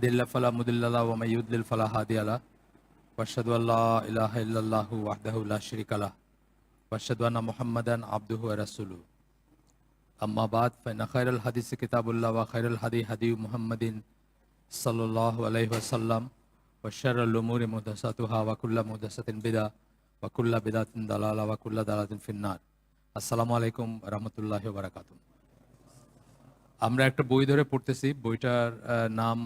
يهده فلا مضل له ومن يضلل فلا هادي له واشهد ان لا اله الا الله وحده لا شريك له واشهد ان محمدا عبده ورسوله اما بعد فان خير الحديث كتاب الله وخير الهدي هدي محمد صلى الله عليه وسلم وشر الامور محدثاتها وكل محدثة بدعة وكل بدعة ضلالة وكل ضلالة في النار আসসালামু আলাইকুম রহমতুল্লাহি ওয়া বারাকাতুহু। আমরা একটা বই ধরে পড়তেছি, বইটার নাম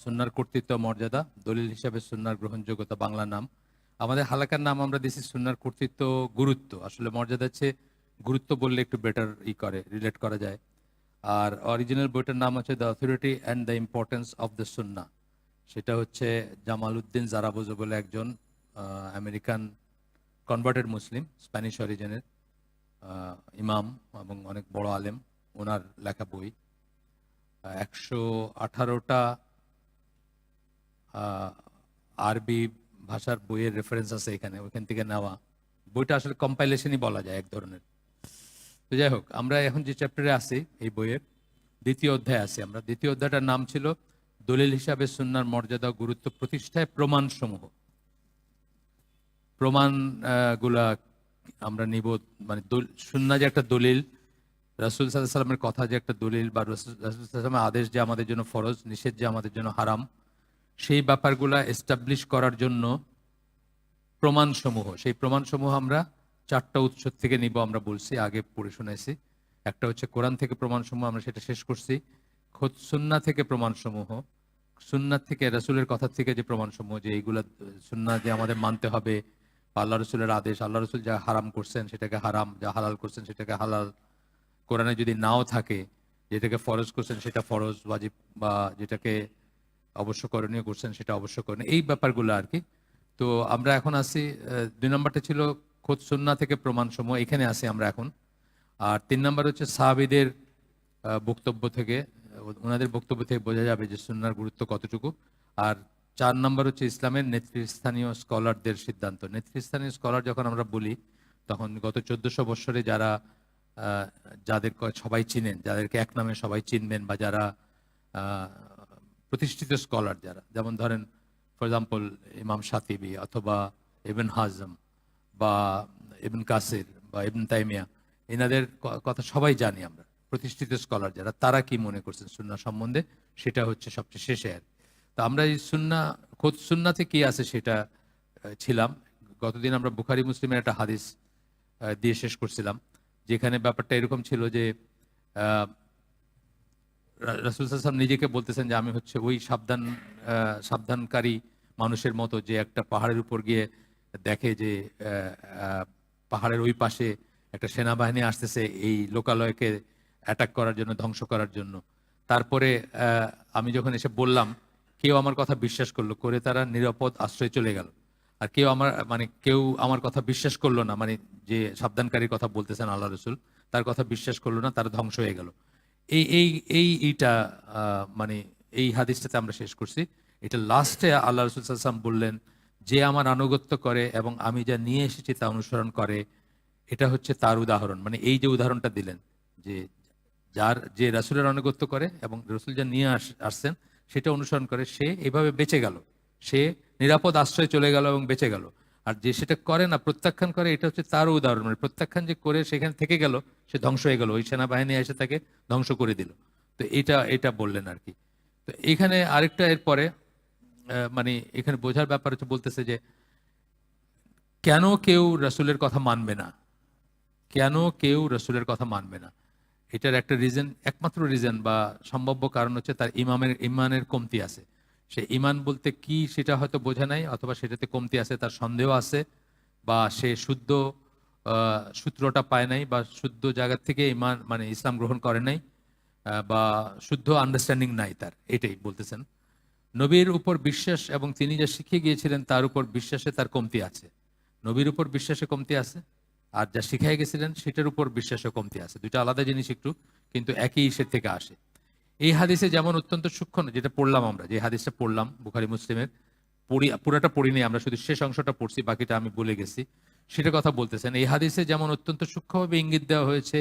সুন্নাহর কর্তৃত্ব মর্যাদা, দলিল হিসাবে সুন্নাহর গ্রহণযোগ্যতা, বাংলা নাম। আমাদের হালাকার নাম আমরা দিছি সুন্নাহর কর্তৃত্ব গুরুত্ব। আসলে মর্যাদা হচ্ছে গুরুত্ব বললে একটু বেটার রিলেট করা যায়। আর অরিজিনাল বইটার নাম হচ্ছে the authority and the importance of the সুন্নাহ। সেটা হচ্ছে জামাল উদ্দিন জারাবোজো বলে একজন আমেরিকান কনভার্টেড মুসলিম, স্প্যানিশ অরিজিনের ইমাম এবং অনেক বড় আলেম, ওনার লেখা বই। 118টা আরবি ভাষার বইয়ের রেফারেন্স আছে এখানে, ওইখান থেকে নেওয়া। বইটা আসলে কম্পাইলেশনই বলা যায় এক ধরনের। তো যাই হোক, আমরা এখন যে চ্যাপ্টারে আছি এই বইয়ের দ্বিতীয় অধ্যায় আছি আমরা। দ্বিতীয় অধ্যায়টার নাম ছিল দলিল হিসাবে সুন্নাহর মর্যাদা ও গুরুত্ব প্রতিষ্ঠায় প্রমাণসমূহ। প্রমাণ গুলা আমরা নিব, মানে সুন্নাহ যে একটা দলিল, রাসূল সাল্লাল্লাহু আলাইহি সাল্লামের কথা যে একটা দলিল, বা রাসূল সাল্লাল্লাহু আলাইহি সাল্লামের আদেশ যে আমাদের জন্য ফরজ, নিষেধ যে আমাদের জন্য হারাম, সেই ব্যাপারগুলা এস্টাবলিশ করার জন্য প্রমাণসমূহ, সেই প্রমাণসমূহ আমরা 4টা উৎস থেকে নিব। আমরা বলছি, আগে পড়ে শুনেছি। একটা হচ্ছে কোরআন থেকে প্রমাণসমূহ, আমরা সেটা শেষ করছি। সুন্নাহ থেকে প্রমাণসমূহ, সুন্নাহ থেকে রাসূলের কথা থেকে যে প্রমাণসমূহ, যে এইগুলা সুন্নাহ যে আমাদের মানতে হবে, আল্লাহ রসুলের আদেশ, আল্লাহ রসুল যা হারাম করছেন সেটাকে হারাম, যা হালাল করছেন সেটাকে হালাল। কোরআনে যদি নাও থাকে, যেটাকে ফরজ করছেন সেটা ফরজ ওয়াজিব, বা যেটাকে অবশ্য করণীয় করছেন সেটা অবশ্য করণীয়, এই ব্যাপারগুলো আর কি। তো আমরা এখন আসি, 2 নম্বরটা ছিল খোদ সুন্নাহ থেকে প্রমাণসমূহ, এখানে আসি আমরা এখন। আর 3 নম্বর হচ্ছে সাহাবীদের বক্তব্য থেকে, ওনাদের বক্তব্য থেকে বোঝা যাবে যে সুন্নাহর গুরুত্ব কতটুকু। আর 4 নম্বর হচ্ছে ইসলামের নেতৃস্থানীয় স্কলারদের সিদ্ধান্ত। নেতৃস্থানীয় স্কলার যখন আমরা বলি, তখন গত 1400 বৎসরে যারা যাদের সবাই চিনেন, যাদেরকে এক নামে সবাই চিনবেন, বা যারা প্রতিষ্ঠিত স্কলার যারা, যেমন ধরেন ফর এক্সাম্পল ইমাম শাতিবি, অথবা ইবন হাজম, বা ইবন কাসির, বা ইবন তাইমিয়া, এনাদের কথা সবাই জানি আমরা। প্রতিষ্ঠিত স্কলার যারা, তারা কি মনে করছেন সুন্নাহ সম্বন্ধে, সেটা হচ্ছে সবচেয়ে শেষে আর। তো আমরা এই সুন্নাহ, খোদ সুন্নাতে কি আছে সেটা ছিলাম। গতদিন আমরা বুখারী মুসলিমের একটা হাদিস দিয়ে শেষ করছিলাম, যেখানে ব্যাপারটা এরকম ছিল যে রাসূল সাল্লাল্লাহু আলাইহি ওয়াসাল্লাম নিজেকে বলতেছেন যে আমি হচ্ছে ওই সাবধানকারী মানুষের মতো, যে একটা পাহাড়ের উপর গিয়ে দেখে যে পাহাড়ের ওই পাশে একটা সেনাবাহিনী আসতেছে এই লোকালয়কে অ্যাটাক করার জন্য, ধ্বংস করার জন্য। তারপরে আমি যখন এসে বললাম, কেউ আমার কথা বিশ্বাস করলো, করে তারা নিরাপদ আশ্রয় চলে গেল। আর কেউ আমার কথা বিশ্বাস করলো না, মানে যে সাবধানকারীর কথা বলতেছেন আল্লাহ রসুল, তার কথা বিশ্বাস করলো না, তারা ধ্বংস হয়ে গেল। এইটা মানে এই হাদিসটাতে আমরা শেষ করছি। এটা লাস্টে আল্লাহ রসুল সাল্লাল্লাহু আলাইহি ওয়াসাল্লাম বললেন, যে আমার আনুগত্য করে এবং আমি যা নিয়ে এসেছি তা অনুসরণ করে, এটা হচ্ছে তার উদাহরণ। মানে এই যে উদাহরণটা দিলেন, যে রাসূলের আনুগত্য করে এবং রাসূল যা নিয়ে আসছেন সেটা অনুসরণ করে, সে এভাবে বেঁচে গেল, সে নিরাপদ আশ্রয় চলে গেল এবং বেঁচে গেল। আর যে সেটা করে না, প্রত্যাখ্যান করে, এটা হচ্ছে তার উদাহরণ। মানে প্রত্যাখ্যান যে করে সেখানে থেকে গেল, সে ধ্বংস হয়ে গেল, ওই সেনাবাহিনী এসে তাকে ধ্বংস করে দিল। তো এটা বললেন আর কি। তো এখানে আরেকটা এরপরে মানে এখানে বোঝার ব্যাপার হচ্ছে, বলতেছে যে কেন কেউ রাসূলের কথা মানবে না, কেন কেউ রাসূলের কথা মানবে না। এটার একটা রিজন, একমাত্র রিজন বা সম্ভাব্য কারণ হচ্ছে তার ইমানের কমতি আছে। সে ইমান বলতে কি সেটা হয়তো বোঝে নাই, অথবা সেটাতে কমতি আছে, তার সন্দেহ আছে, বা সে শুদ্ধ সূত্রটা পায় নাই, বা শুদ্ধ জায়গা থেকে ইমান মানে ইসলাম গ্রহণ করে নাই, বা শুদ্ধ আন্ডারস্ট্যান্ডিং নাই তার, এটাই বলতেছেন। নবীর উপর বিশ্বাস এবং তিনি যা শিখিয়ে গিয়েছিলেন তার উপর বিশ্বাসে তার কমতি আছে। নবীর উপর বিশ্বাসে কমতি আছে, আর যা শিখাই গেছিলেন সেটার উপর বিশ্বাসে কমতি আছে। দুইটা আলাদা জিনিস একটু, কিন্তু একই ইসের থেকে আসে। এই হাদিসে যেমন অত্যন্ত সূক্ষ্ম, যেটা পড়লাম আমরা, যে হাদিসটা পড়লাম বুখারী মুসলিমের, পুরাটা পড়িনি আমরা, শুধু শেষ অংশটা পড়ছি, বাকিটা আমি বলে গেছি। সেটা কথা বলতেছেন, এই হাদিসে যেমন অত্যন্ত সূক্ষ্মভাবে ইঙ্গিত দেওয়া হয়েছে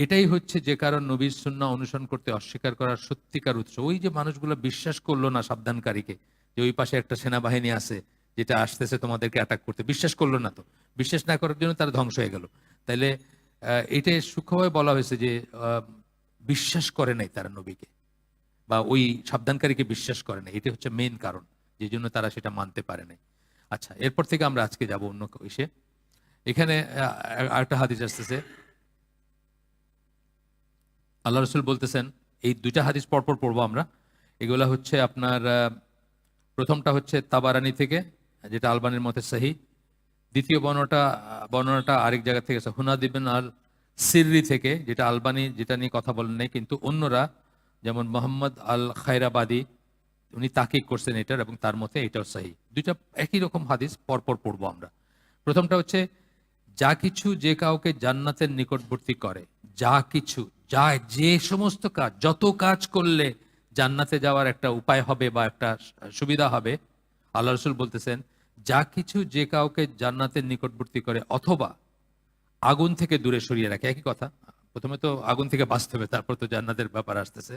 এটাই হচ্ছে যে কারণ নবীর সুন্নাহ অনুসরণ করতে অস্বীকার করার সত্যিকার উৎস। ওই যে মানুষগুলো বিশ্বাস করলো না সাবধানকারীকে, যে ওই পাশে একটা সেনাবাহিনী আছে যেটা আসতেছে তোমাদেরকে অ্যাটাক করতে, বিশ্বাস করলো না। তো বিশ্বাস না করার জন্য তারা ধ্বংস হয়ে গেল। তাইলে এটা সূক্ষ্মভাবে বলা হয়েছে যে বিশ্বাস করে নাই তারা নবীকে, বা ওই সাবধানকারীকে বিশ্বাস করে নাই। এটা হচ্ছে মেইন কারণ যে জন্য তারা সেটা মানতে পারে নাই। আচ্ছা, এরপর থেকে আমরা আজকে যাব অন্য ইসে। এখানে আরেকটা হাদিস আসতেছে, আল্লাহ রসুল বলতেছেন, এই দুইটা হাদিস পরপর পড়বো আমরা। এগুলা হচ্ছে আপনার প্রথমটা হচ্ছে তাবারানি থেকে, যেটা আলবানির মতে সহি। দ্বিতীয় বর্ণনাটা আরেক জায়গা থেকে আছে, হুনাদ ইবনে আল সিররি থেকে, যেটা আলবানি যেটা নিয়ে কথা বলেন নাই, কিন্তু অন্যরা যেমন মোহাম্মদ আল খায়রাবাদী উনি তাকিক করছেন এটার, এবং তার মতে এটাও সহি। দুইটা একই রকম হাদিস পরপর পড়বো আমরা। প্রথমটা হচ্ছে, যা কিছু যে কাউকে জান্নাতের নিকটবর্তী করে, যা কিছু, যা যে সমস্ত কাজ, যত কাজ করলে জান্নাতে যাওয়ার একটা উপায় হবে বা একটা সুবিধা হবে, আল্লাহ রসুল বলতেছেন, যা কিছু যে কাউকে জান্নাতের নিকটবর্তী করে অথবা আগুন থেকে দূরে সরিয়ে রাখে, একই কথা। প্রথমে তো আগুন থেকে বাঁচতে হবে, তারপর তো জান্নাতের ব্যাপার আসতেছে।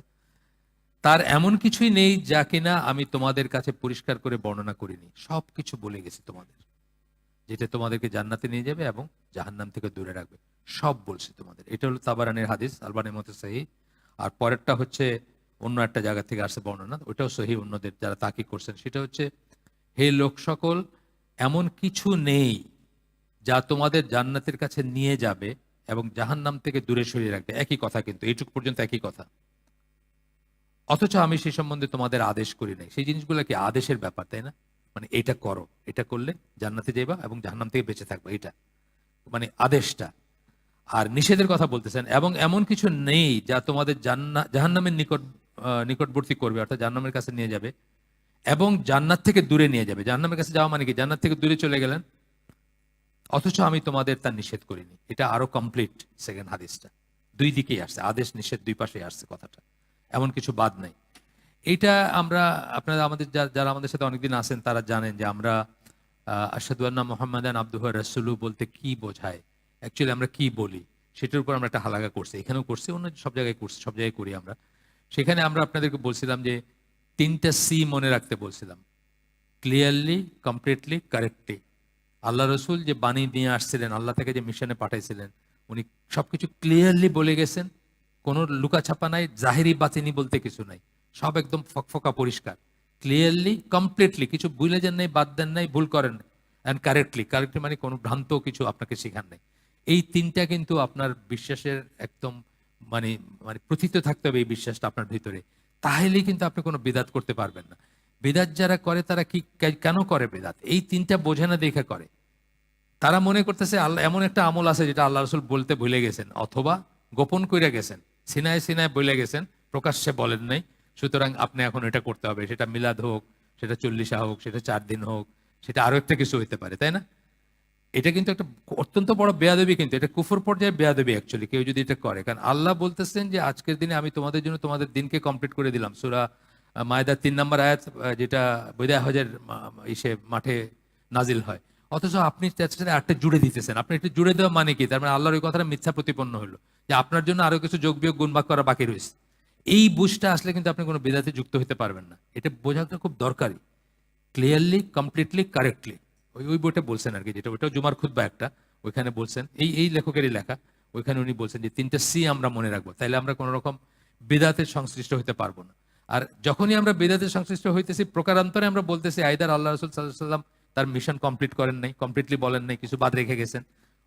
তার এমন কিছুই নেই যা কিনা আমি তোমাদের কাছে পরিষ্কার করে বর্ণনা করিনি। সব কিছু বলে গেছি তোমাদের, যেটা তোমাদেরকে জান্নাতে নিয়ে যাবে এবং জাহান্নাম থেকে দূরে রাখবে, সব বলছি তোমাদের। এটা হলো তাবারানির হাদিস, আলবানির মতে সহি। আর পরেরটা হচ্ছে অন্য একটা জায়গা থেকে আসছে বর্ণনা, ওটাও সহি অন্যদের যারা তাকিক করছেন। সেটা হচ্ছে, হে লোক সকল, এমন কিছু নেই যা তোমাদের জান্নাতের কাছে নিয়ে যাবে এবং জাহান্নাম থেকে দূরে সরিয়ে রাখবে। একই কথা, কিন্তু এইটুকু পর্যন্ত একই কথা। অথচ আমি সেই সম্বন্ধে তোমাদের আদেশ করি নাই। সেই জিনিসগুলো কি আদেশের ব্যাপার, তাই না? মানে এটা করো, এটা করলে জান্নাতে যাইবা এবং জাহান্নাম থেকে বেঁচে থাকবে, এটা মানে আদেশটা। আর নিষেধের কথা বলতেছেন, এবং এমন কিছু নেই যা তোমাদের জাহান্নামের নিকটবর্তী করবে, অর্থাৎ জাহান্নামের কাছে নিয়ে যাবে এবং জান্নাত থেকে দূরে নিয়ে যাবে। জাহান্নামের কাছে যাওয়া মানে কি? জান্নাত থেকে দূরে চলে গেলেন, অথচ আমি তোমাদের তা নিষেধ করিনি। এটা আরো কমপ্লিট সেকেন্ড হাদিসটা, দুই দিকেই আসছে, আদেশ নিষেধ দুই পাশেই আসছে কথাটা, এমন কিছু বাদ নাই। এইটা আমরা, আপনারা আমাদের যারা আমাদের সাথে অনেকদিন আছেন তারা জানেন যে আমরা আশহাদু আন্না মুহাম্মাদান আবদুহু ওয়া রাসূলুহু বলতে কি বোঝায়, অ্যাকচুয়ালি আমরা কি বলি, সেটার উপর আমরা একটা হালাকা করছি। এখানেও করছি, অন্য সব জায়গায় করছি, সব জায়গায় করি আমরা। সেখানে আমরা আপনাদেরকে বলছিলাম যে তিনটা সি মনে রাখতে বলছিলাম, ক্লিয়ারলি, কমপ্লিটলি, কারেক্টলি। আল্লাহ রসুল যে বাণী নিয়ে আসছিলেন, আল্লাহ থেকে যে মিশনে পাঠাইছিলেন, উনি সবকিছু ক্লিয়ারলি বলে গেছেন। কোনো লুকাছাপা নাই, জাহিরি বাতিনি বলতে কিছু নাই, সব একদম ফকফকা পরিষ্কার, ক্লিয়ারলি, কমপ্লিটলি, কিছু ভুলে যান নাই, বাদ দেন নাই, ভুল করেন। অ্যান্ড কারেক্টলি, কারেক্টলি মানে কোনো ভ্রান্ত কিছু আপনাকে শেখান নাই। এই তিনটা কিন্তু আপনার বিশ্বাসের একদম মানে মানে প্রথিত থাকতে হবে এই বিশ্বাসটা আপনার ভিতরে, তাহলেই কিন্তু আপনি কোনো বিদাত করতে পারবেন না। বেদাত যারা করে তারা কি কেন করে বেদাত? এই তিনটা বোঝে না দেখে করে। তারা মনে করতেছে আল্লাহ এমন একটা আমল আছে যেটা আল্লাহ রসুল বলতে ভুলে গেছেন, অথবা গোপন কইরা গেছেন, সিনায় সিনায় বলে গেছেন, প্রকাশ্যে বলেন নাই, সুতরাং আপনি এখন এটা করতে হবে। সেটা মিলাদ হোক, সেটা চল্লিশা হোক, সেটা 4 দিন হোক, সেটা আরো একটা কিছু হইতে পারে, তাই না? এটা কিন্তু একটা অত্যন্ত বড় বেয়াদবি, কিন্তু এটা কুফর পর্যায়ে বেয়াদবি অ্যাকচুয়ালি, কেউ যদি এটা করে। কারণ আল্লাহ বলতেছেন যে আজকের দিনে আমি তোমাদের জন্য তোমাদের দিনকে কমপ্লিট করে দিলাম। সূরা মায়দার 3 নম্বর আয়াত, যেটা বিদায় হজের ইসে মাঠে নাজিল হয়। অথচ আপনি তার সাথে আরেকটা জুড়ে দিতেছেন। আপনি একটু জুড়ে দেওয়া মানে কি? তার মানে আল্লাহর ওই কথাটা মিথ্যা প্রতিপন্ন হলো, যে আপনার জন্য আরো কিছু যোগ বিয়োগ গুণ ভাগ করা বাকি রয়েছে। এই বুঝটা আসলে কিন্তু আপনি কোনো বেদাতে যুক্ত হতে পারবেন না। এটা বোঝাটা খুব দরকারি, ক্লিয়ারলি, কমপ্লিটলি, কারেক্টলি। ওই ওই বইটা বলছেন আর কি, যেটা ওইটাও জুমার খুতবা একটা, ওইখানে বলছেন, এই লেখকেরই লেখা, ওইখানে উনি বলছেন যে তিনটা সি আমরা মনে রাখবো, তাইলে আমরা কোনো রকম বেদাতের সংশ্লিষ্ট হতে পারবো না। আর যখনই আমরা বেদাতের সংশ্লিষ্ট হইতেছি, প্রকারান্তরে আমরা বলতেছি আইদার আল্লাহ রসুল সাল্লাল্লাহু আলাইহি ওয়াসাল্লাম তার মিশন কমপ্লিট করেন নাই, কমপ্লিটলি বলেন নাই, কিছু বাদ রেখে গেছেন,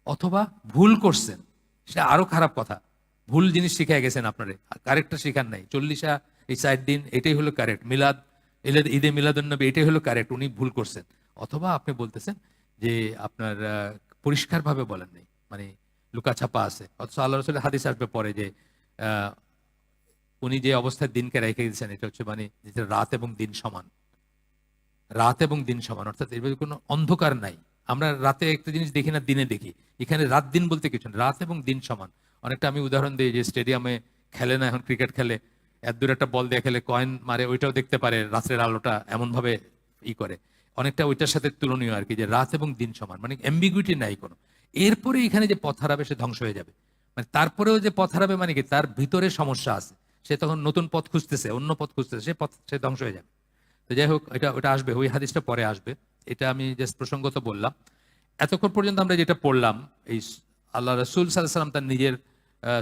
অথবা ভুল করছেন। সেটা আরো খারাপ কথা, ভুল জিনিস শিখে গেছেন আপনারে, কারেক্টটা শিখান নাই। চল্লিশা, এই 4 দিন, এটাই হলো কারেক্ট। মিলাদ, ঈদে মিলাদুন্নবী, এটাই হলো কারেক্ট, উনি ভুল করছেন। অথবা আপনি বলতেছেন যে আপনার পরিষ্কারভাবে বলেন নাই, মানে লুকাছাপা আছে। অথচ আল্লাহ রসুলের হাদিস আসবে পরে যে উনি যে অবস্থায় দিনকে রেখে দিয়েছেন, এটা হচ্ছে মানে যেটা রাত এবং দিন সমান, রাত এবং দিন সমান, অর্থাৎ এর মধ্যে কোনো অন্ধকার নাই। আমরা রাতে একটা জিনিস দেখি না, দিনে দেখি। এখানে রাত দিন বলতে কিছু না, রাত এবং দিন সমান। অনেকটা আমি উদাহরণ দিই, যে স্টেডিয়ামে খেলে না এখন, ক্রিকেট খেলে, এত দূর একটা বল দিয়ে খেলে, কয়েন মারে, ওইটাও দেখতে পারে রাত্রের আলোটা এমন ভাবে করে। অনেকটা ওইটার সাথে তুলনীয় আর কি, যে রাত এবং দিন সমান, মানে অ্যাম্বিগুইটি নাই কোনো। এরপরে এখানে যে পথ হারাবে সে ধ্বংস হয়ে যাবে, মানে তারপরেও যে পথ হারাবে মানে কি, তার ভিতরে সমস্যা আছে, সে তখন নতুন পথ খুঁজতেছে, অন্য পথ খুঁজতেছে, সে পথ সে ধ্বংস হয়ে যাবে। তো যাই হোক, ওটা আসবে, ওই হাদিসটা পরে আসবে। এটা আমি জাস্ট প্রসঙ্গত বললাম। এতক্ষণ পর্যন্ত আমরা যেটা পড়লাম, এই আল্লাহ রসুল সাল্লাল্লাহু আলাইহি ওয়াসাল্লাম তার নিজের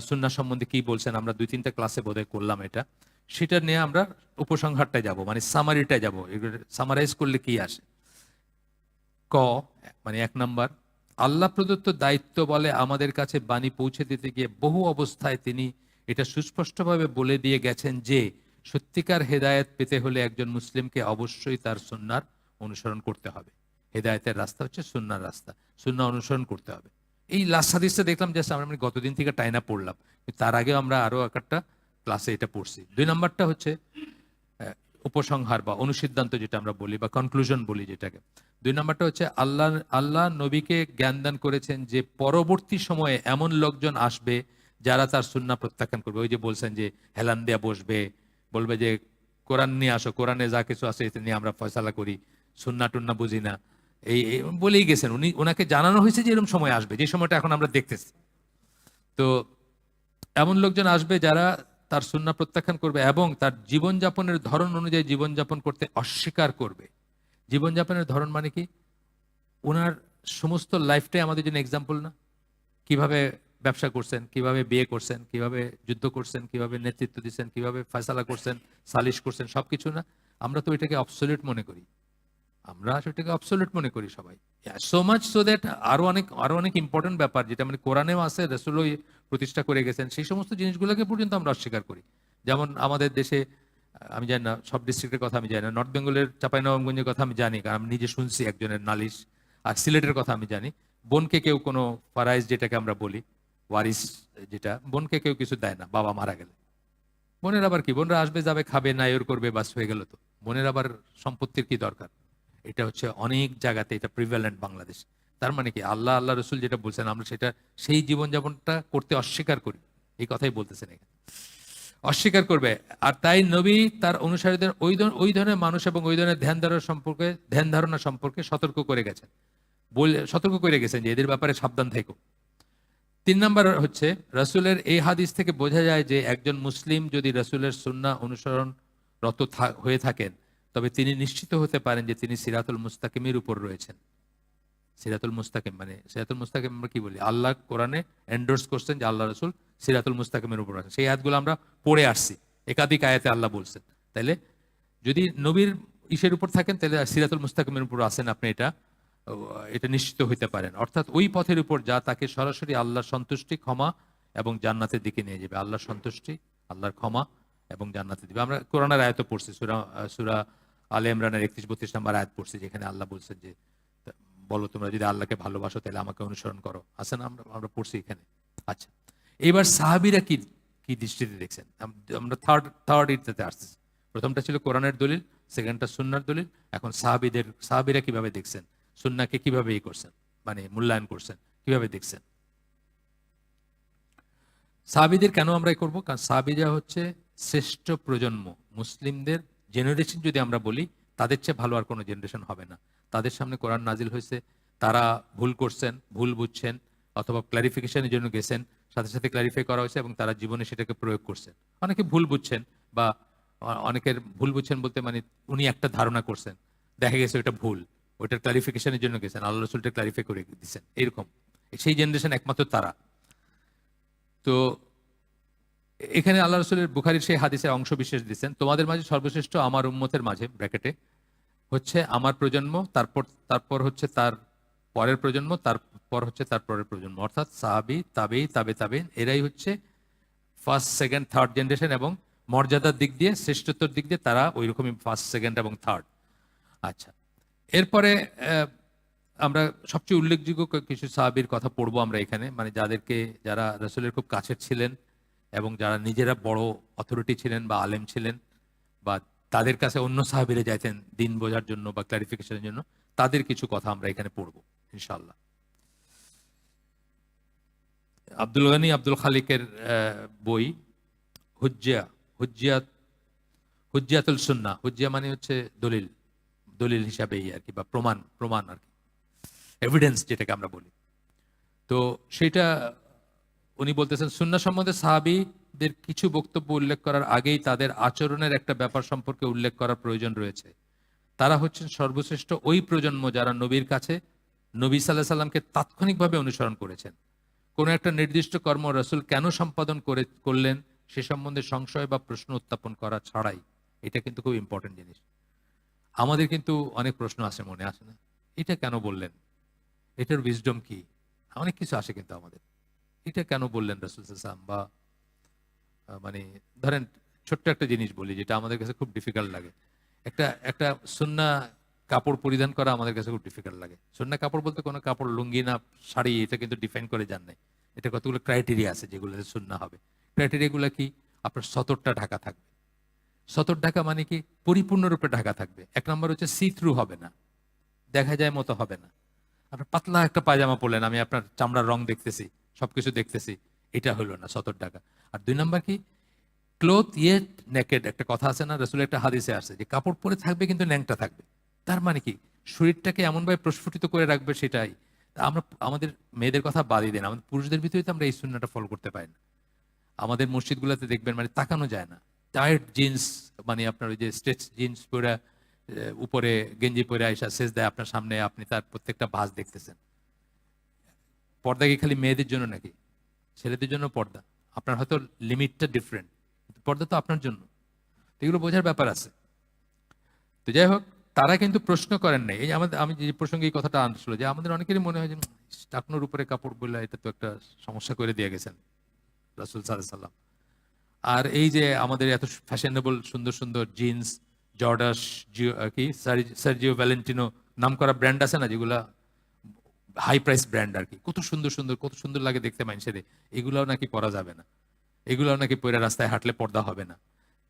সুন্নাহ সম্বন্ধে কি বলছেন, আমরা 2-3টা ক্লাসে বোধহয় করলাম এটা। সেটা নিয়ে আমরা উপসংহারটায় যাব, মানে সামারিটায় যাব, সামারাইজ করলে কি আসে। ক, মানে 1 নাম্বার, আল্লাহ প্রদত্ত দায়িত্ব বলে আমাদের কাছে বাণী পৌঁছে দিতে গিয়ে বহু অবস্থায় তিনি এটা সুস্পষ্টভাবে বলে দিয়ে গেছেন যে সত্যিকার হেদায়েত পেতে হলে একজন মুসলিমকে অবশ্যই তার সুন্নাহর অনুসরণ করতে হবে। হেদায়েতের রাস্তা হচ্ছে সুন্নাহর রাস্তা, সুন্নাহ অনুসরণ করতে হবে। এই লাস্ট হাদিসটা দেখলাম, জাস্ট আমরা গতদিন থেকে টাইনা পড়লাম, তার আগে আমরা আরো একটা ক্লাসে এটা পড়ছি। 2 নাম্বারটা হচ্ছে উপসংহার বা অনুসিদ্ধান্ত যেটা আমরা বলি, বা কনক্লুশন বলি যেটাকে। 2 নাম্বারটা হচ্ছে আল্লাহ নবীকে জ্ঞান দান করেছেন যে পরবর্তী সময়ে এমন লোকজন আসবে যারা তার সুন্নাহ প্রত্যাখ্যান করবে। ওই যে বলছেন যে হেলান দেয়া বসবে, বলবে যে কোরআন নিয়ে আসো, কোরআনে যা কিছু আছে এটা নিয়ে আমরা ফয়সালা করি, সুন্নাহ টুন্না বুঝি না, এই বলেই গেছেন। ওনাকে জানানো হয়েছে যে এরকম সময় আসবে, যে সময়টা এখন আমরা দেখতেছি। তো এমন লোকজন আসবে যারা তার সুন্নাহ প্রত্যাখ্যান করবে এবং তার জীবনযাপনের ধরন অনুযায়ী জীবনযাপন করতে অস্বীকার করবে। জীবনযাপনের ধরন মানে কি? ওনার সমস্ত লাইফটাই আমাদের জন্য এক্সাম্পল না? কিভাবে ব্যবসা করছেন, কিভাবে বিয়ে করছেন, কিভাবে যুদ্ধ করছেন, কিভাবে নেতৃত্ব দিচ্ছেন, কিভাবে ফয়সালা করছেন, সালিশ করছেন, সবকিছু না? আমরা তো এটাকে অবসলিউট মনে করি, আমরা সেটাকে অবসলিউট মনে করি সবাই। সো মাচ সো দ্যাট আরো অনেক ইম্পর্টেন্ট ব্যাপার যেটা মানে কোরআনেও আছে, রাসূলও প্রতিষ্ঠা করে গেছেন, সেই সমস্ত জিনিসগুলোকে পর্যন্ত আমরা অস্বীকার করি। যেমন আমাদের দেশে, আমি জানি না সব ডিস্ট্রিক্টের কথা, আমি জানি না, নর্থ বেঙ্গলের চাঁপাইনবাবগঞ্জের কথা আমি জানি, কারণ আমি নিজে শুনছি একজনের নালিশ। আর সিলেটের কথা আমি জানি, বোনকে কেউ কোনো ফারাইজ যেটাকে আমরা বলি, ওয়ারিস, যেটা বোনকে কেউ কিছু দেয় না বাবা মারা গেলে। বোনের আবার কি, বোনরা আসবে যাবে খাবে নায়র করবে, বাস হয়ে গেল। তো বোনের আবার সম্পত্তির কি দরকার? এটা হচ্ছে অনেক জায়গাতে এটা প্রিভ্যালেন্ট বাংলাদেশ। তার মানে কি, আল্লাহ রসুল যেটা বলছেন আমরা সেটা, সেই জীবনযাপনটা করতে অস্বীকার করি, এই কথাই বলতেছেন এখানে, অস্বীকার করবে। আর তাই নবী তার অনুসারীদের ওই ধরনের মানুষ এবং ওই ধরনের ধ্যান ধারণা সম্পর্কে সতর্ক করে গেছেন, সতর্ক করে গেছেন যে এদের ব্যাপারে সাবধান থেকো। 3 নাম্বার হচ্ছে, রাসূলের এই হাদিস থেকে বোঝা যায় যে একজন মুসলিম যদি রাসূলের সুন্নাহ অনুসরণরত হয়ে থাকেন, তবে তিনি নিশ্চিত হতে পারেন যে তিনি সিরাতুল মুস্তাকিমের উপর রয়েছেন। সিরাতুল মুস্তাকিম মানে, সিরাতুল মুস্তাকিম আমরা কি বলি, আল্লাহ কোরআনে এন্ডোর্স করছেন যে আল্লাহ রসুল সিরাতুল মুস্তাকিমের উপর আছেন। সেই আয়াতগুলো আমরা পড়ে আসছি, একাধিক আয়াতে আল্লাহ বলছেন। তাইলে যদি নবীর ইসের উপর থাকেন, তাহলে সিরাতুল মুস্তাকিমের উপর আছেন, আপনি এটা নিশ্চিত হইতে পারেন। অর্থাৎ ওই পথের উপর যা তাকে সরাসরি আল্লাহর সন্তুষ্টি, ক্ষমা এবং জান্নাতের দিকে নিয়ে যাবে। আল্লাহর সন্তুষ্টি, আল্লাহর ক্ষমা এবং জান্নাতে দিবে। আমরা কোরআনের আয়াত পড়ছি, সূরা আলে ইমরানের 31-32 নম্বর আয়াত পড়ছি, যেখানে আল্লাহ বলছেন যে বলো তোমরা যদি আল্লাহকে ভালোবাসো তাহলে আমাকে অনুসরণ করো, আছে না? আমরা পড়ছি এখানে। আচ্ছা, এবার সাহাবীরা কি কি দৃষ্টিতে দেখছেন, আমরা থার্ড ইটাতে আসতেছি। প্রথমটা ছিল কোরআনের দলিল, সেকেন্ডটা সুন্নাহর দলিল। এখন সাহাবীরা কিভাবে দেখছেন, সুন্নাহকে কিভাবে করছেন, মানে মূল্যায়ন করছেন, কিভাবে দেখছেন। সাহাবীদের কেন আমরা করব? কারণ সাহাবীরা হচ্ছে শ্রেষ্ঠ প্রজন্ম, মুসলিমদের জেনারেশন যদি আমরা বলি, তাদের চেয়ে ভালো আর কোনো জেনারেশন হবে না। তাদের সামনে কোরআন নাজিল হয়েছে, তারা ভুল করছেন, ভুল বুঝছেন, অথবা ক্লারিফিকেশনের জন্য গেছেন, সাথে সাথে ক্লারিফাই করা হয়েছে এবং তারা জীবনে সেটাকে প্রয়োগ করছেন। অনেকে ভুল বুঝছেন, বা অনেকের ভুল বুঝছেন বলতে মানে উনি একটা ধারণা করছেন, দেখা গেছে ওটা ভুল, ওইটার ক্লারিফিকেশনের জন্য গেছেন, আল্লাহ রসুলটা ক্লারিফাই করে দিচ্ছেন, এরকম। সেই জেনারেশন একমাত্র তারা। তো এখানে আল্লাহ রসুলের বুখারীর সেই হাদিসের অংশ বিশেষ দিচ্ছেন, তোমাদের মাঝে সর্বশ্রেষ্ঠ আমার উম্মতের মাঝে, ব্র্যাকেটে হচ্ছে আমার প্রজন্ম, তারপর হচ্ছে তার পরের প্রজন্ম, তারপর হচ্ছে তার পরের প্রজন্ম, অর্থাৎ সাহাবী, তাবেঈ, তাবেঈন, এরাই হচ্ছে ফার্স্ট, সেকেন্ড, থার্ড জেনারেশন। এবং মর্যাদার দিক দিয়ে, শ্রেষ্ঠত্বর দিক দিয়ে তারা ওই রকমই ফার্স্ট, সেকেন্ড এবং থার্ড। আচ্ছা, এরপরে আমরা সবচেয়ে উল্লেখযোগ্য কিছু সাহাবীর কথা পড়বো আমরা এখানে, মানে যারা রাসূলের খুব কাছের ছিলেন এবং যারা নিজেরা বড় অথরিটি ছিলেন বা আলেম ছিলেন, বা তাদের কাছে অন্য সাহাবীরা যাইতেন দিন বোঝার জন্য বা ক্লারিফিকেশনের জন্য, তাদের কিছু কথা আমরা এখানে পড়বো ইনশাআল্লাহ। আব্দুল গনি আব্দুল খালিকের বই হুজ্জিয়াতুল সুন্নাহ, হুজ্জিয়া মানে হচ্ছে দলিল, দলিল হিসাবেই আর কি, বা প্রমাণ আর কি, এভিডেন্স যেটাকে আমরা বলি। তো সেটা উনি বলতেছেন সুন্নাহ সম্বন্ধে সাহাবীদের কিছু বক্তব্য উল্লেখ করার আগেই তাদের আচরণের একটা ব্যাপার সম্পর্কে উল্লেখ করার প্রয়োজন রয়েছে। তারা হচ্ছেন সর্বশ্রেষ্ঠ ওই প্রজন্ম যারা নবীর কাছে নবী সাল্লাহ সাল্লামকে তাৎক্ষণিকভাবে অনুসরণ করেছেন। কোনো একটা নির্দিষ্ট কর্ম রাসূল কেন সম্পাদন করলেন সে সম্বন্ধে সংশয় বা প্রশ্ন উত্থাপন করা ছাড়াই। এটা কিন্তু খুব ইম্পর্টেন্ট জিনিস। আমাদের কিন্তু অনেক প্রশ্ন আসে, মনে আসে না? এটা কেন বললেন? এটার উইজডম কি? অনেক কিছু আসে কিন্তু আমাদের। এটা কেন বললেন রাসূল সাল্লাল্লাহু আলাইহি ওয়াসাল্লাম? বা মানে ধরেন ছোট্ট একটা জিনিস বলি যেটা আমাদের কাছে খুব ডিফিকাল্ট লাগে। একটা একটা সুন্নাহ কাপড় পরিধান করা আমাদের কাছে খুব ডিফিকাল্ট লাগে। সুন্নাহ কাপড় বলতে কোনো কাপড়, লুঙ্গি না শাড়ি, এটা কিন্তু ডিফাইন করে যান নাই। এটা কতগুলো ক্রাইটেরিয়া আছে যেগুলোতে সুন্নাহ হবে। ক্রাইটেরিয়াগুলো কি? আপনার সতরটা ঢাকা থাকবে। সতর ঢাকা মানে কি? পরিপূর্ণরূপে ঢাকা থাকবে। এক নম্বর হচ্ছে সি থ্রু হবে না, দেখা যায় মতো হবে না। আপনার পাতলা একটা পায়জামা পরলেন, আমি আপনার চামড়ার রং দেখতেছি, সবকিছু দেখতেছি, এটা হলো না, সতর ঢাকা। আর দুই নম্বর কি? ক্লোথ ইয়েট নেকেড, একটা কথা আছে না, রাসূলের একটা হাদিসে আসছে যে কাপড় পরে থাকবে কিন্তু ন্যাংটা থাকবে। তার মানে কি? শরীরটাকে এমনভাবে প্রস্ফুটিত করে রাখবে, সেটাই। তা আমরা আমাদের মেয়েদের কথা বাদই দেন, আমাদের পুরুষদের ভিতরে তো আমরা এই সুন্নাহটা ফলো করতে পারি না। আমাদের মসজিদগুলোতে দেখবেন মানে তাকানো যায় না, টাইট জিন্স, মানে আপনার ওই যে স্ট্রেচ জিন্স পরে উপরে গেঞ্জি পরে আইসা শেষ দেয় আপনার সামনে, আপনি তার প্রত্যেকটা ভাঁজ দেখতেছেন। পর্দা কি খালি মেয়েদের জন্য নাকি? ছেলেদের জন্য পর্দা। আপনার হয়তো লিমিটটা ডিফারেন্ট, পর্দা তো আপনার জন্য। তো এগুলো বোঝার ব্যাপার আছে। তো যাই হোক, তারা কিন্তু প্রশ্ন করেন নাই। এই যে আমাদের, আমি যে প্রসঙ্গে এই কথাটা আসলো, যে আমাদের অনেকেরই মনে হয় যে টাকনোর উপরে কাপড় বললে এটা তো একটা সমস্যা করে দিয়ে গেছেন রাসূল সাল্লাল্লাহু আলাইহি ওয়াসাল্লাম। আর এই যে আমাদের এত ফ্যাশনেবল সুন্দর সুন্দর জিন্স, জর্ডাস, সার্জিও ভ্যালেন্টিনো নাম করা ব্র্যান্ড আছে না, যেগুলা হাই প্রাইস ব্র্যান্ড আর কি, কত সুন্দর সুন্দর, কত সুন্দর লাগে দেখতে মানুষের, এগুলাও নাকি পরা যাবে না। এগুলাও নাকি পরে রাস্তায় হাঁটলে পর্দা হবে না।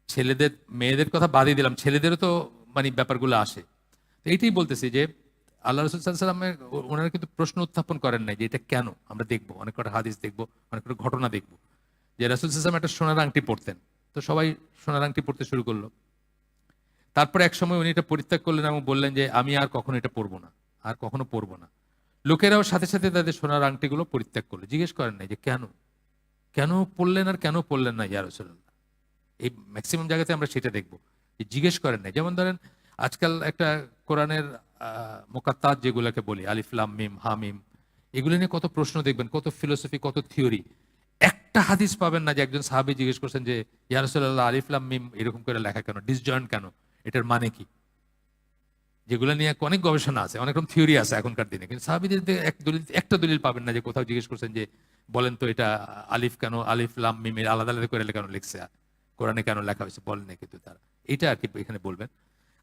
ছেলেদের, মেয়েদের কথা বাদই দিলাম, ছেলেদেরও তো মানে ব্যাপারগুলো আসে। তো এইটাই বলতেছি যে আল্লাহ রসুল সাল্লাল্লাহু আলাইহি ওয়াসাল্লামের, ওনারা কিন্তু প্রশ্ন উত্থাপন করেন নাই যে এটা কেন। আমরা দেখবো অনেক কটা হাদিস, দেখবো অনেক কটা ঘটনা দেখবো যে রাসূল সাল্লাল্লাহু আলাইহি ওয়াসাল্লাম একটা সোনার আংটি পরতেন। তো সবাই সোনার আংটি পরতে শুরু করলো। তারপরে এক সময় উনি এটা পরিত্যাগ করলেন এবং বললেন যে আমি আর কখনো এটা পরবো না, আর কখনো পরবো না। লোকেরাও সাথে সাথে তাদের সোনার আংটিগুলো পরিত্যাগ করলো। জিজ্ঞেস করেন নাই যে কেন, কেন পড়লেন আর কেন পড়লেন না ইয়া রাসূলুল্লাহ। এই ম্যাক্সিমাম জায়গাতে আমরা সেটা দেখবো, যে জিজ্ঞেস করেন নাই। যেমন ধরেন আজকাল একটা কোরআনের মুকাত্তাত যেগুলোকে বলি, আলিফ লাম মিম হা মিম, এগুলো নিয়ে কত প্রশ্ন দেখবেন, কত ফিলোসফি, কত থিওরি। একটা হাদিস পাবেন না যে একজন সাহাবী জিজ্ঞেস করছেন যে ইয়া রাসূলুল্লাহ আলিফ লাম মিম এরকম করে লেখা কেন, ডিসজয়েন্ট কেন, এটার মানে কি? যেগুলো নিয়ে অনেক গবেষণা আছে, অনেক রকম থিওরি আছে এখনকার দিনে, কিন্তু সাহাবীদের একটা দলিল পাবেন না যে কোথাও জিজ্ঞেস করছেন যে বলেন তো এটা আলিফ কেন, আলিফ লাম মিম এর আলাদা আলাদা করে কেন লিখছে, কোরআনে কেন লেখা হয়েছে বলেন না। কিন্তু তারা এটা আর কি এখানে বলবেন।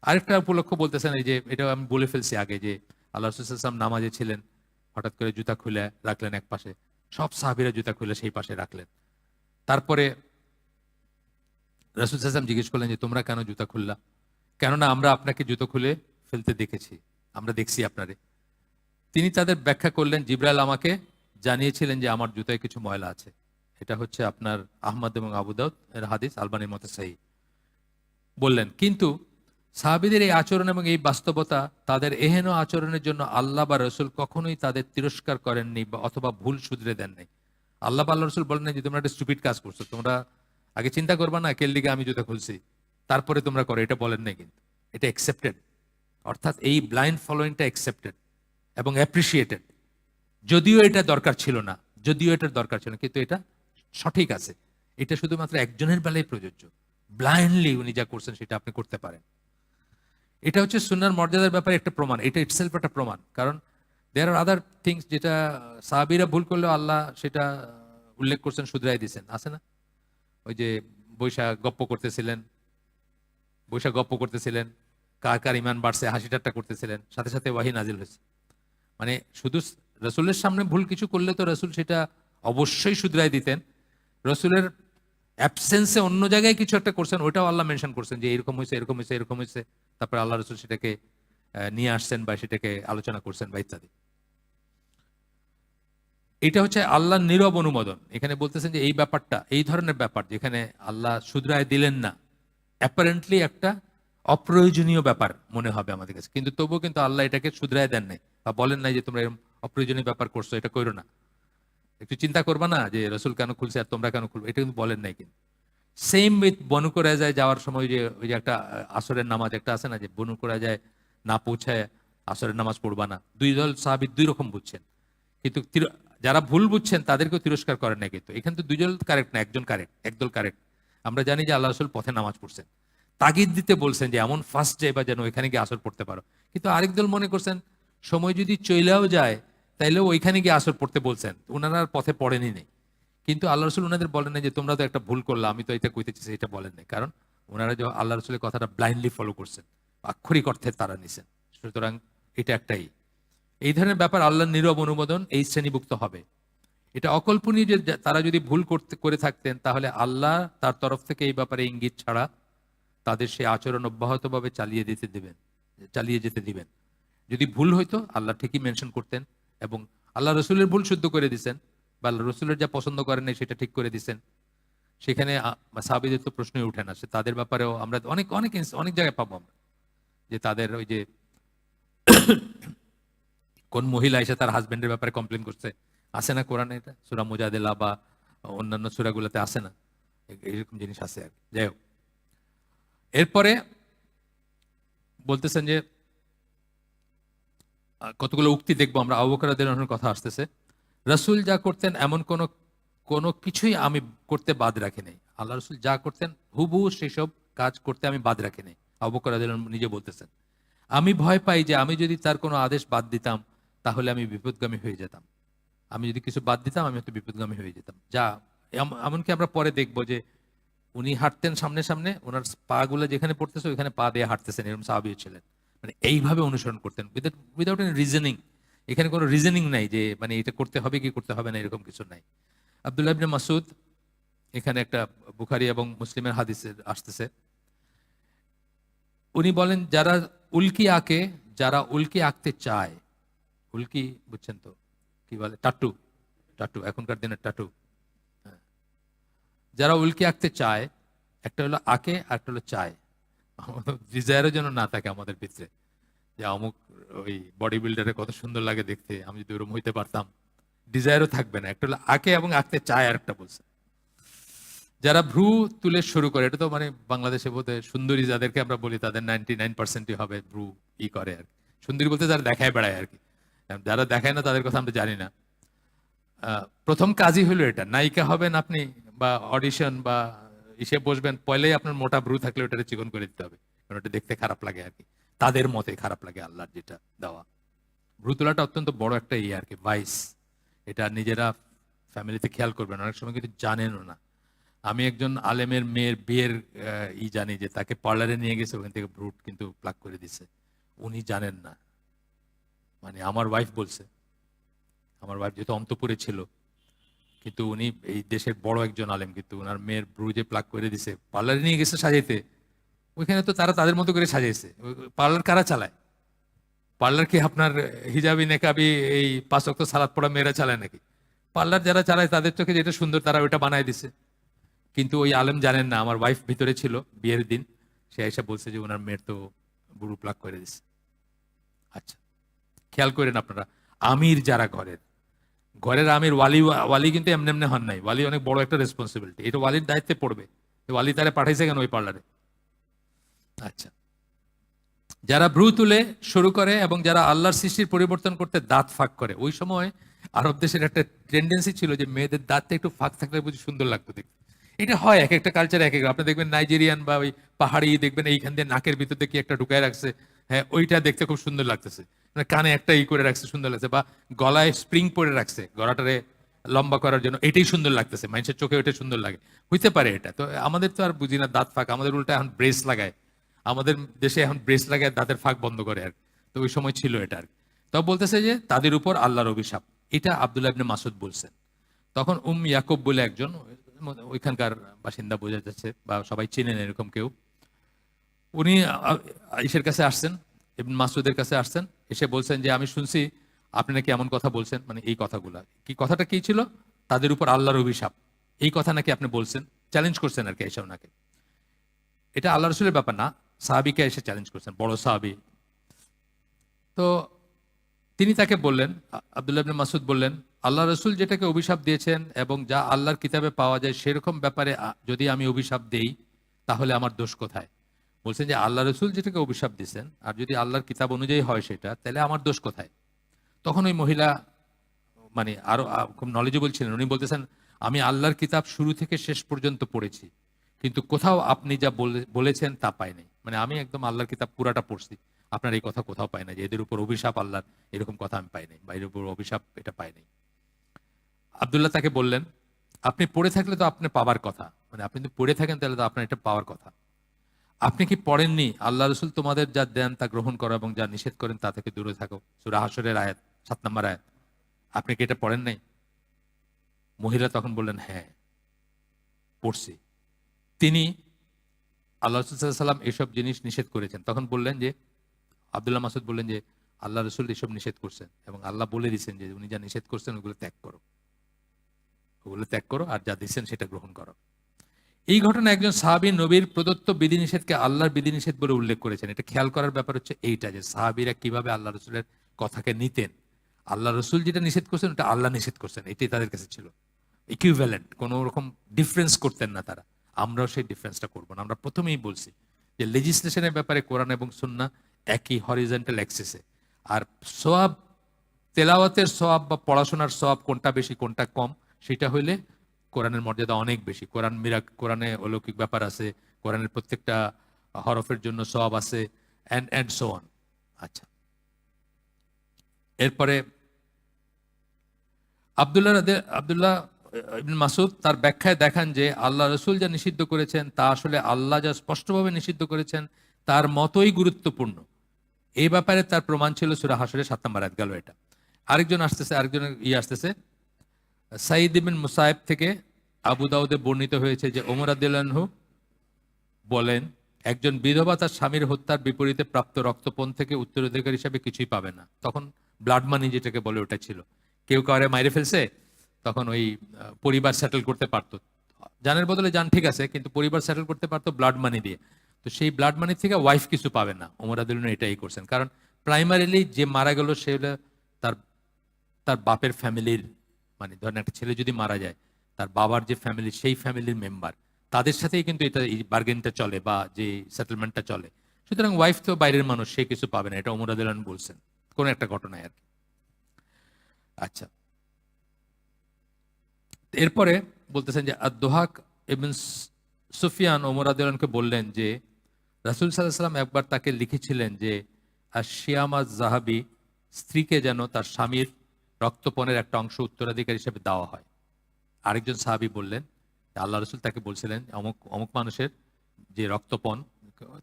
আরেকটা উপলক্ষ বলতেছেন, এই যে এটা আমি বলে ফেলছি আগে, যে আল্লাহ রাসূল সাল্লাল্লাহু আলাইহি ওয়াসাল্লাম নামাজে ছিলেন, হঠাৎ করে জুতা খুলে রাখলেন এক পাশে, সব সাহাবীরা জুতা খুলে সেই পাশে রাখলেন। তারপরে রাসূল সাল্লাল্লাহু আলাইহি ওয়াসাল্লাম জিজ্ঞেস করলেন যে তোমরা কেন জুতা খুললা? কেননা আমরা আপনাকে জুতো খুলে ফেলতে দেখেছি, আমরা দেখছি আপনারে। তিনি তাদের ব্যাখ্যা করলেন, জিবরাইল আমাকে জানিয়েছিলেন যে আমার জুতায় কিছু ময়লা আছে। এটা হচ্ছে আপনার আহমদ এবং আবু দাউদ এর হাদিস, আলবানির মতে সহিহ। বললেন কিন্তু সাহাবীদের এই আচরণ এবং এই বাস্তবতা, তাদের এহেন আচরণের জন্য আল্লাহ বা রসুল কখনোই তাদের তিরস্কার করেননি বা অথবা ভুল শুধরে দেন নাই। আল্লাহ বা আল্লাহ রসুল বলেন না যে তোমরা একটা স্টুপিড কাজ করছো, তোমরা আগে চিন্তা করবা না কেল দিকে আমি জুতা খুলছি, তারপরে তোমরা করো, এটা বলেন নাই। কিন্তু এটা অ্যাকসেপ্টেড, অর্থাৎ এই ব্লাইন্ড ফলোইংটা অ্যাকসেপ্টেড এবং অ্যাপ্রিসিয়েটেড। যদিও এটা দরকার ছিল না, যদিও এটার দরকার ছিল না, কিন্তু এটা সঠিক আছে। এটা শুধুমাত্র একজনের বেলায় প্রযোজ্য। ব্লাইন্ডলি উনি যা করছেন সেটা আপনি করতে পারেন। এটা হচ্ছে সুন্নাহর মর্যাদার ব্যাপারে একটা প্রমাণ, এটা ইটসেলফ একটা প্রমাণ। কারণ দেয়ার আর আদার থিংস যেটা সাহাবীরা ভুল করলেও আল্লাহ সেটা উল্লেখ করছেন, শুধরাই দিয়েছেন, আছে না? ওই যে বৈশাখ গপ্প করতেছিলেন, বৈশাখ গপ্প করতেছিলেন, কার কার ইমান বাড়ছে হাসি ঠাট্টা করতেছিলেন, সাথে সাথে ওয়াহি নাজিল হয়েছে। মানে শুধু রসুলের সামনে ভুল কিছু করলে তো রসুল সেটা অবশ্যই শুধরাই দিতেন। রসুলের অ্যাবসেন্সে অন্য জায়গায় কিছু একটা করছেন, ওইটাও আল্লাহ মেনশন করছেন যে এরকম হয়েছে, এরকম হয়েছে, এরকম হয়েছে। তারপর আল্লাহ রসুল সেটাকে নিয়ে আসছেন বা সেটাকে আলোচনা করছেন বা ইত্যাদি। এটা হচ্ছে আল্লাহর নীরব অনুমোদন। এখানে বলতেছেন যে এই ব্যাপারটা, এই ধরনের ব্যাপার যেখানে আল্লাহ শুধরায় দিলেন না, অ্যাপারেন্টলি একটা অপ্রয়োজনীয় ব্যাপার মনে হবে আমাদের কাছে, কিন্তু তবুও কিন্তু আল্লাহ এটাকে শুধরায় দেন নাই বা বলেন নাই যে তোমরা এরকম অপ্রয়োজনীয় ব্যাপার করছো, এটা করো না। একটু চিন্তা করবা না যে রসুল কেন খুলছে আর তোমরা কেন খুলবে, এটা কিন্তু বলেন নাই। কিন্তু সেম উইথ বনু কোরাইজায় যাওয়ার সময় যে ওই যে একটা আসরের নামাজ একটা আছে না, যে বনু কোরাইজায় না পৌঁছায় আসরের নামাজ পড়বা না, দুই দল সাহাবী দুই রকম বুঝছেন। কিন্তু যারা ভুল বুঝছেন তাদেরকেও তিরস্কার করেন না। কিন্তু এখানে তো দুইজন কারেক্ট না, একজন কারেক্ট, একদল কারেক্ট। আমরা জানি যে আল্লাহ রসুল পথে নামাজ পড়ছেন, তাগিদ দিতে বলছেন যে এমন ফার্স্ট ডে বা যেন ওইখানে গিয়ে আসর পড়তে পারো। কিন্তু আরেক দল মনে করছেন সময় যদি চলেও যায় তাইলেও ওইখানে গিয়ে আসর পড়তে বলছেন, ওনারা আর পথে পড়েনি নেই। কিন্তু আল্লাহ রসুল ওনাদের বলেন না যে তোমরা তো একটা ভুল করলা, আমি তো এটা কইতে চাইছি, এটা বলেন নাই। কারণ ওনারা যে আল্লাহ রসুলের কথাটা ব্লাইন্ডলি ফলো করছেন, আক্ষরিক অর্থে তারা নিছেন। সুতরাং এটা একটাই, এই ধরনের ব্যাপার আল্লাহর নীরব অনুমোদন এই শ্রেণীভুক্ত হবে। এটা অকল্পনীয় যে তারা যদি ভুল করে থাকতেন তাহলে আল্লাহ তার তরফ থেকে এই ব্যাপারে ইঙ্গিত ছাড়া তাদের সেই আচরণ অব্যাহতভাবে চালিয়ে যেতে দিবেন। যদি ভুল হইতো আল্লাহ ঠিকই মেনশন করতেন এবং আল্লাহ রসুলের ভুল শুদ্ধ করে দিচ্ছেন, বা আল্লাহ রসুলের যা পছন্দ করেন নাই সেটা ঠিক করে দিচ্ছেন। সেখানে সাহাবীদের তো প্রশ্নই উঠে না। সে তাদের ব্যাপারেও আমরা অনেক অনেক অনেক জায়গায় পাবো আমরা যে তাদের ওই যে কোন মহিলা এসে তার হাজবেন্ডের ব্যাপারে কমপ্লেন করছে, আসে না কোরআনে? এটা সূরা মুজাদিলা বা অন্যান্য সূরাগুলোতে আসে না? এরকম জিনিস আছে আর কি। যাই হোক, এরপরে বলতেছেন যে কতগুলো উক্তি দেখবো আমরা। আবু বকর রাদিয়াল্লাহু আনহুর কথা আসতেছে, রাসূল যা করতেন এমন কোনো কিছুই আমি করতে বাদ রাখি নাই। আল্লাহ রাসূল যা করতেন হুবহু সেসব কাজ করতে আমি বাদ রাখি নাই। আবু বকর রাদিয়াল্লাহু আনহু নিজে বলতেছেন, আমি ভয় পাই যে আমি যদি তার কোনো আদেশ বাদ দিতাম তাহলে আমি বিপদগামী হয়ে যেতাম। আমি যদি কিছু বাদ দিতাম আমি হয়তো বিপদগামী হয়ে যেতাম। যা এমনকি আমরা পরে দেখবো যে উনি হাঁটতেন সামনে সামনে, ওনার পা গুলো যেখানে পড়তেছে ওইখানে পা দিয়ে হাঁটতেছেন, এরকম সাহাবী ছিলেন। মানে এইভাবে অনুসরণ করতেন উইদাউট এনি রিজনিং। এখানে কোনো রিজনিং নাই যে মানে এটা করতে হবে কি করতে হবে না, এরকম কিছু নাই। আব্দুল্লাহ ইবনে মাসউদ, এখানে একটা বুখারী এবং মুসলিমের হাদিসে আসতেছে, উনি বলেন যারা উল্কি আঁকতে চায়, উল্কি বুঝছেন তো কি বলে, টাটু, টাটু এখনকার দিনের টাটু। হ্যাঁ, যারা উল্কি আঁকতে চায়, একটা হলো আঁকে আর একটা হলো চায়। ডিজায়ারও যেন না থাকে আমাদের ভিতরে যে অমুক ওই বডি বিল্ডারে কত সুন্দর লাগে দেখতে, আমি যদি ওরকম হইতে পারতাম, ডিজায়ারও থাকবে না। একটা হলো আঁকে এবং আঁকতে চায়, আর একটা বলছে যারা ভ্রু তুলে শুরু করে। এটা তো মানে বাংলাদেশে বোধহয় সুন্দরী যাদেরকে আমরা বলি তাদের 99% হবে ভ্রু করে আর কি। সুন্দরী বলতে যারা দেখায় বেড়ায় আর কি, যারা দেখায় না তাদের কথা আমরা জানি না। প্রথম কাজই হলো এটা, নায়িকা হবেন আপনি বা অডিশন বা ইসে বসবেন, পয়লেই আপনার মোটা ভ্রু থাকলে ওটা চিকন করে দিতে হবে, কারণ ওটা দেখতে খারাপ লাগে আর কি। তাদের মতে খারাপ লাগে আল্লাহর যেটা দেওয়া। ভ্রু তোলাটা অত্যন্ত বড় একটা ইয়ে আর কি, ভাইস। এটা নিজেরা ফ্যামিলিতে খেয়াল করবেন, অনেক সময় কিন্তু জানেনও না। আমি একজন আলেমের মেয়ের বিয়ের জানি যে তাকে পার্লারে নিয়ে গেছে, ওখান থেকে ভ্রুট কিন্তু প্লাক করে দিছে, উনি জানেন না। মানে আমার ওয়াইফ বলছে, আমার ওয়াইফ যেহেতু অন্তপুরে ছিল, কিন্তু উনি এই দেশের বড় একজন আলেম, কিন্তু ওনার মেয়ের ভ্রু যে প্লাক করে দিছে, পার্লারে নিয়ে গেছে সাজাইতে, ওইখানে তো তারা তাদের মতো করে সাজাইছে। পার্লার কারা চালায়? পার্লার কি আপনার হিজাবি নেকাবি এই 5 ওয়াক্ত সালাত পড়া মেয়েরা চালায় নাকি? পার্লার যারা চালায় তাদের চোখে যেটা সুন্দর তারা ওইটা বানায় দিছে। কিন্তু ওই আলেম জানেন না, আমার ওয়াইফ ভিতরে ছিল বিয়ের দিন, সে এসে বলছে যে ওনার মেয়ের তো বুড়ু প্লাক করে দিছে। আচ্ছা, খেয়াল করেন আপনারা, আমির যারা ঘরের আমির, ওয়ালি কিন্তু এমনি এমনি হন নাই। ওয়ালি অনেক বড় একটা রেসপন্সিবিলিটি, এটা ওয়ালির দায়িত্বে পড়বে। ওয়ালি তারা পাঠাইছে কেন ওই পার্লারে? আচ্ছা, যারা ভ্রু তুলে শুরু করে এবং যারা আল্লাহর সৃষ্টির পরিবর্তন করতে দাঁত ফাঁক করে। ওই সময় আরব দেশের একটা টেন্ডেন্সি ছিল যে মেয়েদের দাঁতটা একটু ফাঁক থাকলে বুঝি সুন্দর লাগতো দেখতে। এটা হয় এক একটা কালচার এক এক। আপনি দেখবেন নাইজেরিয়ান বা ওই পাহাড়ি দেখবেন এইখান দিয়ে নাকের ভিতর দিয়ে কি একটা ঢুকায় রাখছে, হ্যাঁ ওইটা দেখতে খুব সুন্দর লাগতেছে। মানে কানে একটা করে রাখছে, সুন্দর লাগছে। বা গলায় স্প্রিং পরে রাখছে গলাটারে লম্বা করার জন্য, এটাই সুন্দর লাগতেছে, মানুষের চোখে ওইটা সুন্দর লাগে। হইতে পারে এটা তো, আমাদের তো আর বুঝি না দাঁত ফাঁক, আমাদের উল্টা এখন ব্রেস লাগায়। আমাদের দেশে এখন ব্রেস লাগায় দাঁতের ফাঁক বন্ধ করে আর। তো ওই সময় ছিল এটা আর। তো বলতেছে যে তাদের উপর আল্লাহর অভিশাপ, এটা আব্দুল্লাহ ইবনে মাসউদ বলছেন। তখন ইয়াকুব বলে একজন ওইখানকার বাসিন্দা বোঝা যাচ্ছে, বা সবাই চেনেন এরকম কেউ, উনি ইসের কাছে আসছেন, ইবনে মাসউদের কাছে আসছেন, এসে বলছেন যে আমি শুনছি আপনি নাকি এমন কথা বলছেন, মানে এই কথাগুলা কি, কথাটা কি ছিল, তাদের উপর আল্লাহর অভিশাপ, এই কথা নাকি আপনি বলছেন। চ্যালেঞ্জ করছেন আর কি এসে ওনাকে। এটা আল্লাহ রসুলের ব্যাপার না, সাহাবিকে এসে চ্যালেঞ্জ করছেন, বড় সাহাবি। তো তিনি তাকে বললেন, আব্দুল্লাহ ইবনে মাসউদ বললেন আল্লাহ রসুল যেটাকে অভিশাপ দিয়েছেন এবং যা আল্লাহর কিতাবে পাওয়া যায় সেরকম ব্যাপারে যদি আমি অভিশাপ দেই তাহলে আমার দোষ কোথায়? বলছেন যে আল্লাহ রসুল যেটাকে অভিশাপ দিয়েছেন আর যদি আল্লাহর কিতাব অনুযায়ী হয় সেটা, তাহলে আমার দোষ কোথায়? তখন ওই মহিলা মানে আরো খুব নলেজেবল ছিলেন, উনি বলতেছেন আমি আল্লাহর কিতাব শুরু থেকে শেষ পর্যন্ত পড়েছি, কিন্তু কোথাও আপনি যা বলেছেন তা পাই নাই। মানে আমি একদম আল্লাহর কিতাব পুরাটা পড়ছি, আপনার এই কথা কোথাও পাই না যে এদের উপর অভিশাপ আল্লাহর, এরকম কথা আমি পাই নাই, বা এর উপর অভিশাপ এটা পাই নাই। আব্দুল্লাহ তাকে বললেন আপনি পড়ে থাকলে তো আপনি পাওয়ার কথা, মানে আপনি যদি পড়ে থাকেন তাহলে তো আপনার এটা পাওয়ার কথা। আপনি কি পড়েননি আল্লাহ রসুল তোমাদের যা দেন তা গ্রহণ করো এবং যা নিষেধ করেন তা থেকে দূরে থাকো, সূরা হাশরের আয়াত 7 নম্বর আয়াত। আপনি কি এটা পড়েন নাই? মহিলা তখন বললেন হ্যাঁ পড়ছি। তিনি আল্লাহ রসুল সাল্লাল্লাহু আলাইহি ওয়াসাল্লাম এসব জিনিস নিষেধ করেছেন। তখন বললেন যে আব্দুল্লাহ মাসুদ বললেন যে আল্লাহ রসুল এসব নিষেধ করছেন এবং আল্লাহ বলে দিচ্ছেন যে উনি যা নিষেধ করছেন ওগুলো ত্যাগ করো, ওগুলো ত্যাগ করো আর যা দিচ্ছেন সেটা গ্রহণ করো। এই ঘটনা একজন সাহাবী নবীর প্রদত্ত বিধিনিষেধকে আল্লাহর বিধিনিষেধ বলে উল্লেখ করেছেন। এটা খেয়াল করার ব্যাপার হচ্ছে এইটা যে সাহাবীরা কিভাবে আল্লাহ রসুলের কথাকে নিতেন। আল্লাহ রসুল যেটা নিষেধ করছেন ওটা আল্লাহ নিষেধ করছেন, এটাই তাদের কাছে ছিল ইকুইভ্যালেন্ট, কোনো রকম ডিফারেন্স করতেন না তারা। আমরাও সেই ডিফারেন্সটা করবো না। আমরা প্রথমেই বলছি যে লেজিসলেশনের ব্যাপারে কোরআন এবং সুন্নাহ একই হরিজন্টাল অ্যাক্সেসে। আর সোয়াব, তেলাওয়াতের সোয়াব বা পড়াশোনার সোয়াব কোনটা বেশি কোনটা কম, সেটা হইলে কোরআনের মর্যাদা অনেক বেশি। কোরআনে অলৌকিক ব্যাপার আছে, কোরআনের প্রত্যেকটা হরফের জন্য সোয়াব আছে, অ্যান্ড সো অন। আচ্ছা, এরপরে আব্দুল্লাহ ইবনে মাসুদ তার ব্যাখ্যায় দেখান যে আল্লাহ রসুল যা নিষিদ্ধ করেছেন তা আসলে আল্লাহ যা স্পষ্টভাবে নিষিদ্ধ করেছেন তার মতোই গুরুত্বপূর্ণ। এই ব্যাপারে তার প্রমাণ ছিল সূরা হাশরের 7 নম্বর আয়াত। গেল এটা। আরেকজন আসতেছে সাঈদ ইবনে মুসাইব থেকে আবু দাউদে বর্ণিত হয়েছে যে ওমর রাদিয়াল্লাহু আনহু বলেন একজন বিধবা তার স্বামীর হত্যার বিপরীতে প্রাপ্ত রক্তপণ থেকে উত্তরাধিকার হিসাবে কিছুই পাবে না। তখন ব্লাড মানি যেটাকে বলে ওটা ছিল। কেউ কাউরে মাইরে ফেলছে, তখন ওই পরিবার সেটেল করতে পারতো, জানের বদলে জান ঠিক আছে, কিন্তু পরিবার সেটেল করতে পারতো ব্লাড মানি দিয়ে। তো সেই ব্লাড মানি থেকে ওয়াইফ কিছু পাবে না। ওমর রাদিয়াল্লাহু আনহু এটাই করছেন, কারণ প্রাইমারিলি যে মারা গেল সে হলো তার তার বাপের ফ্যামিলির, মানে ধরেন একটা ছেলে যদি মারা যায় তার বাবার যে ফ্যামিলি সেই ফ্যামিলির মেম্বার, তাদের সাথেই কিন্তু এটা এই বার্গেনটা চলে বা যে সেটেলমেন্টটা চলে। সুতরাং ওয়াইফ তো বাইরের মানুষ, সে কিছু পাবে না, এটা ওমর রাদিয়াল্লাহু আনহু বলছেন কোন একটা ঘটনায় আর কি। আচ্ছা, এরপরে বলতেছেন যে আদ-দুহাক ইবনে সুফিয়ান ওমর রাদিয়াল্লাহু আনহুকে বললেন যে রাসূল সাল্লাল্লাহু আলাইহি ওয়াসাল্লাম একবার তাকে লিখেছিলেন যে আশ-শিয়ামা যাহাবি, স্ত্রীকে যেন তার স্বামীর রক্তপণের একটা অংশ উত্তরাধিকার হিসেবে দেওয়া হয়। আরেকজন সাহাবী বললেন আল্লাহ রসুল তাকে বলছিলেন অমুক অমুক মানুষের যে রক্তপণ,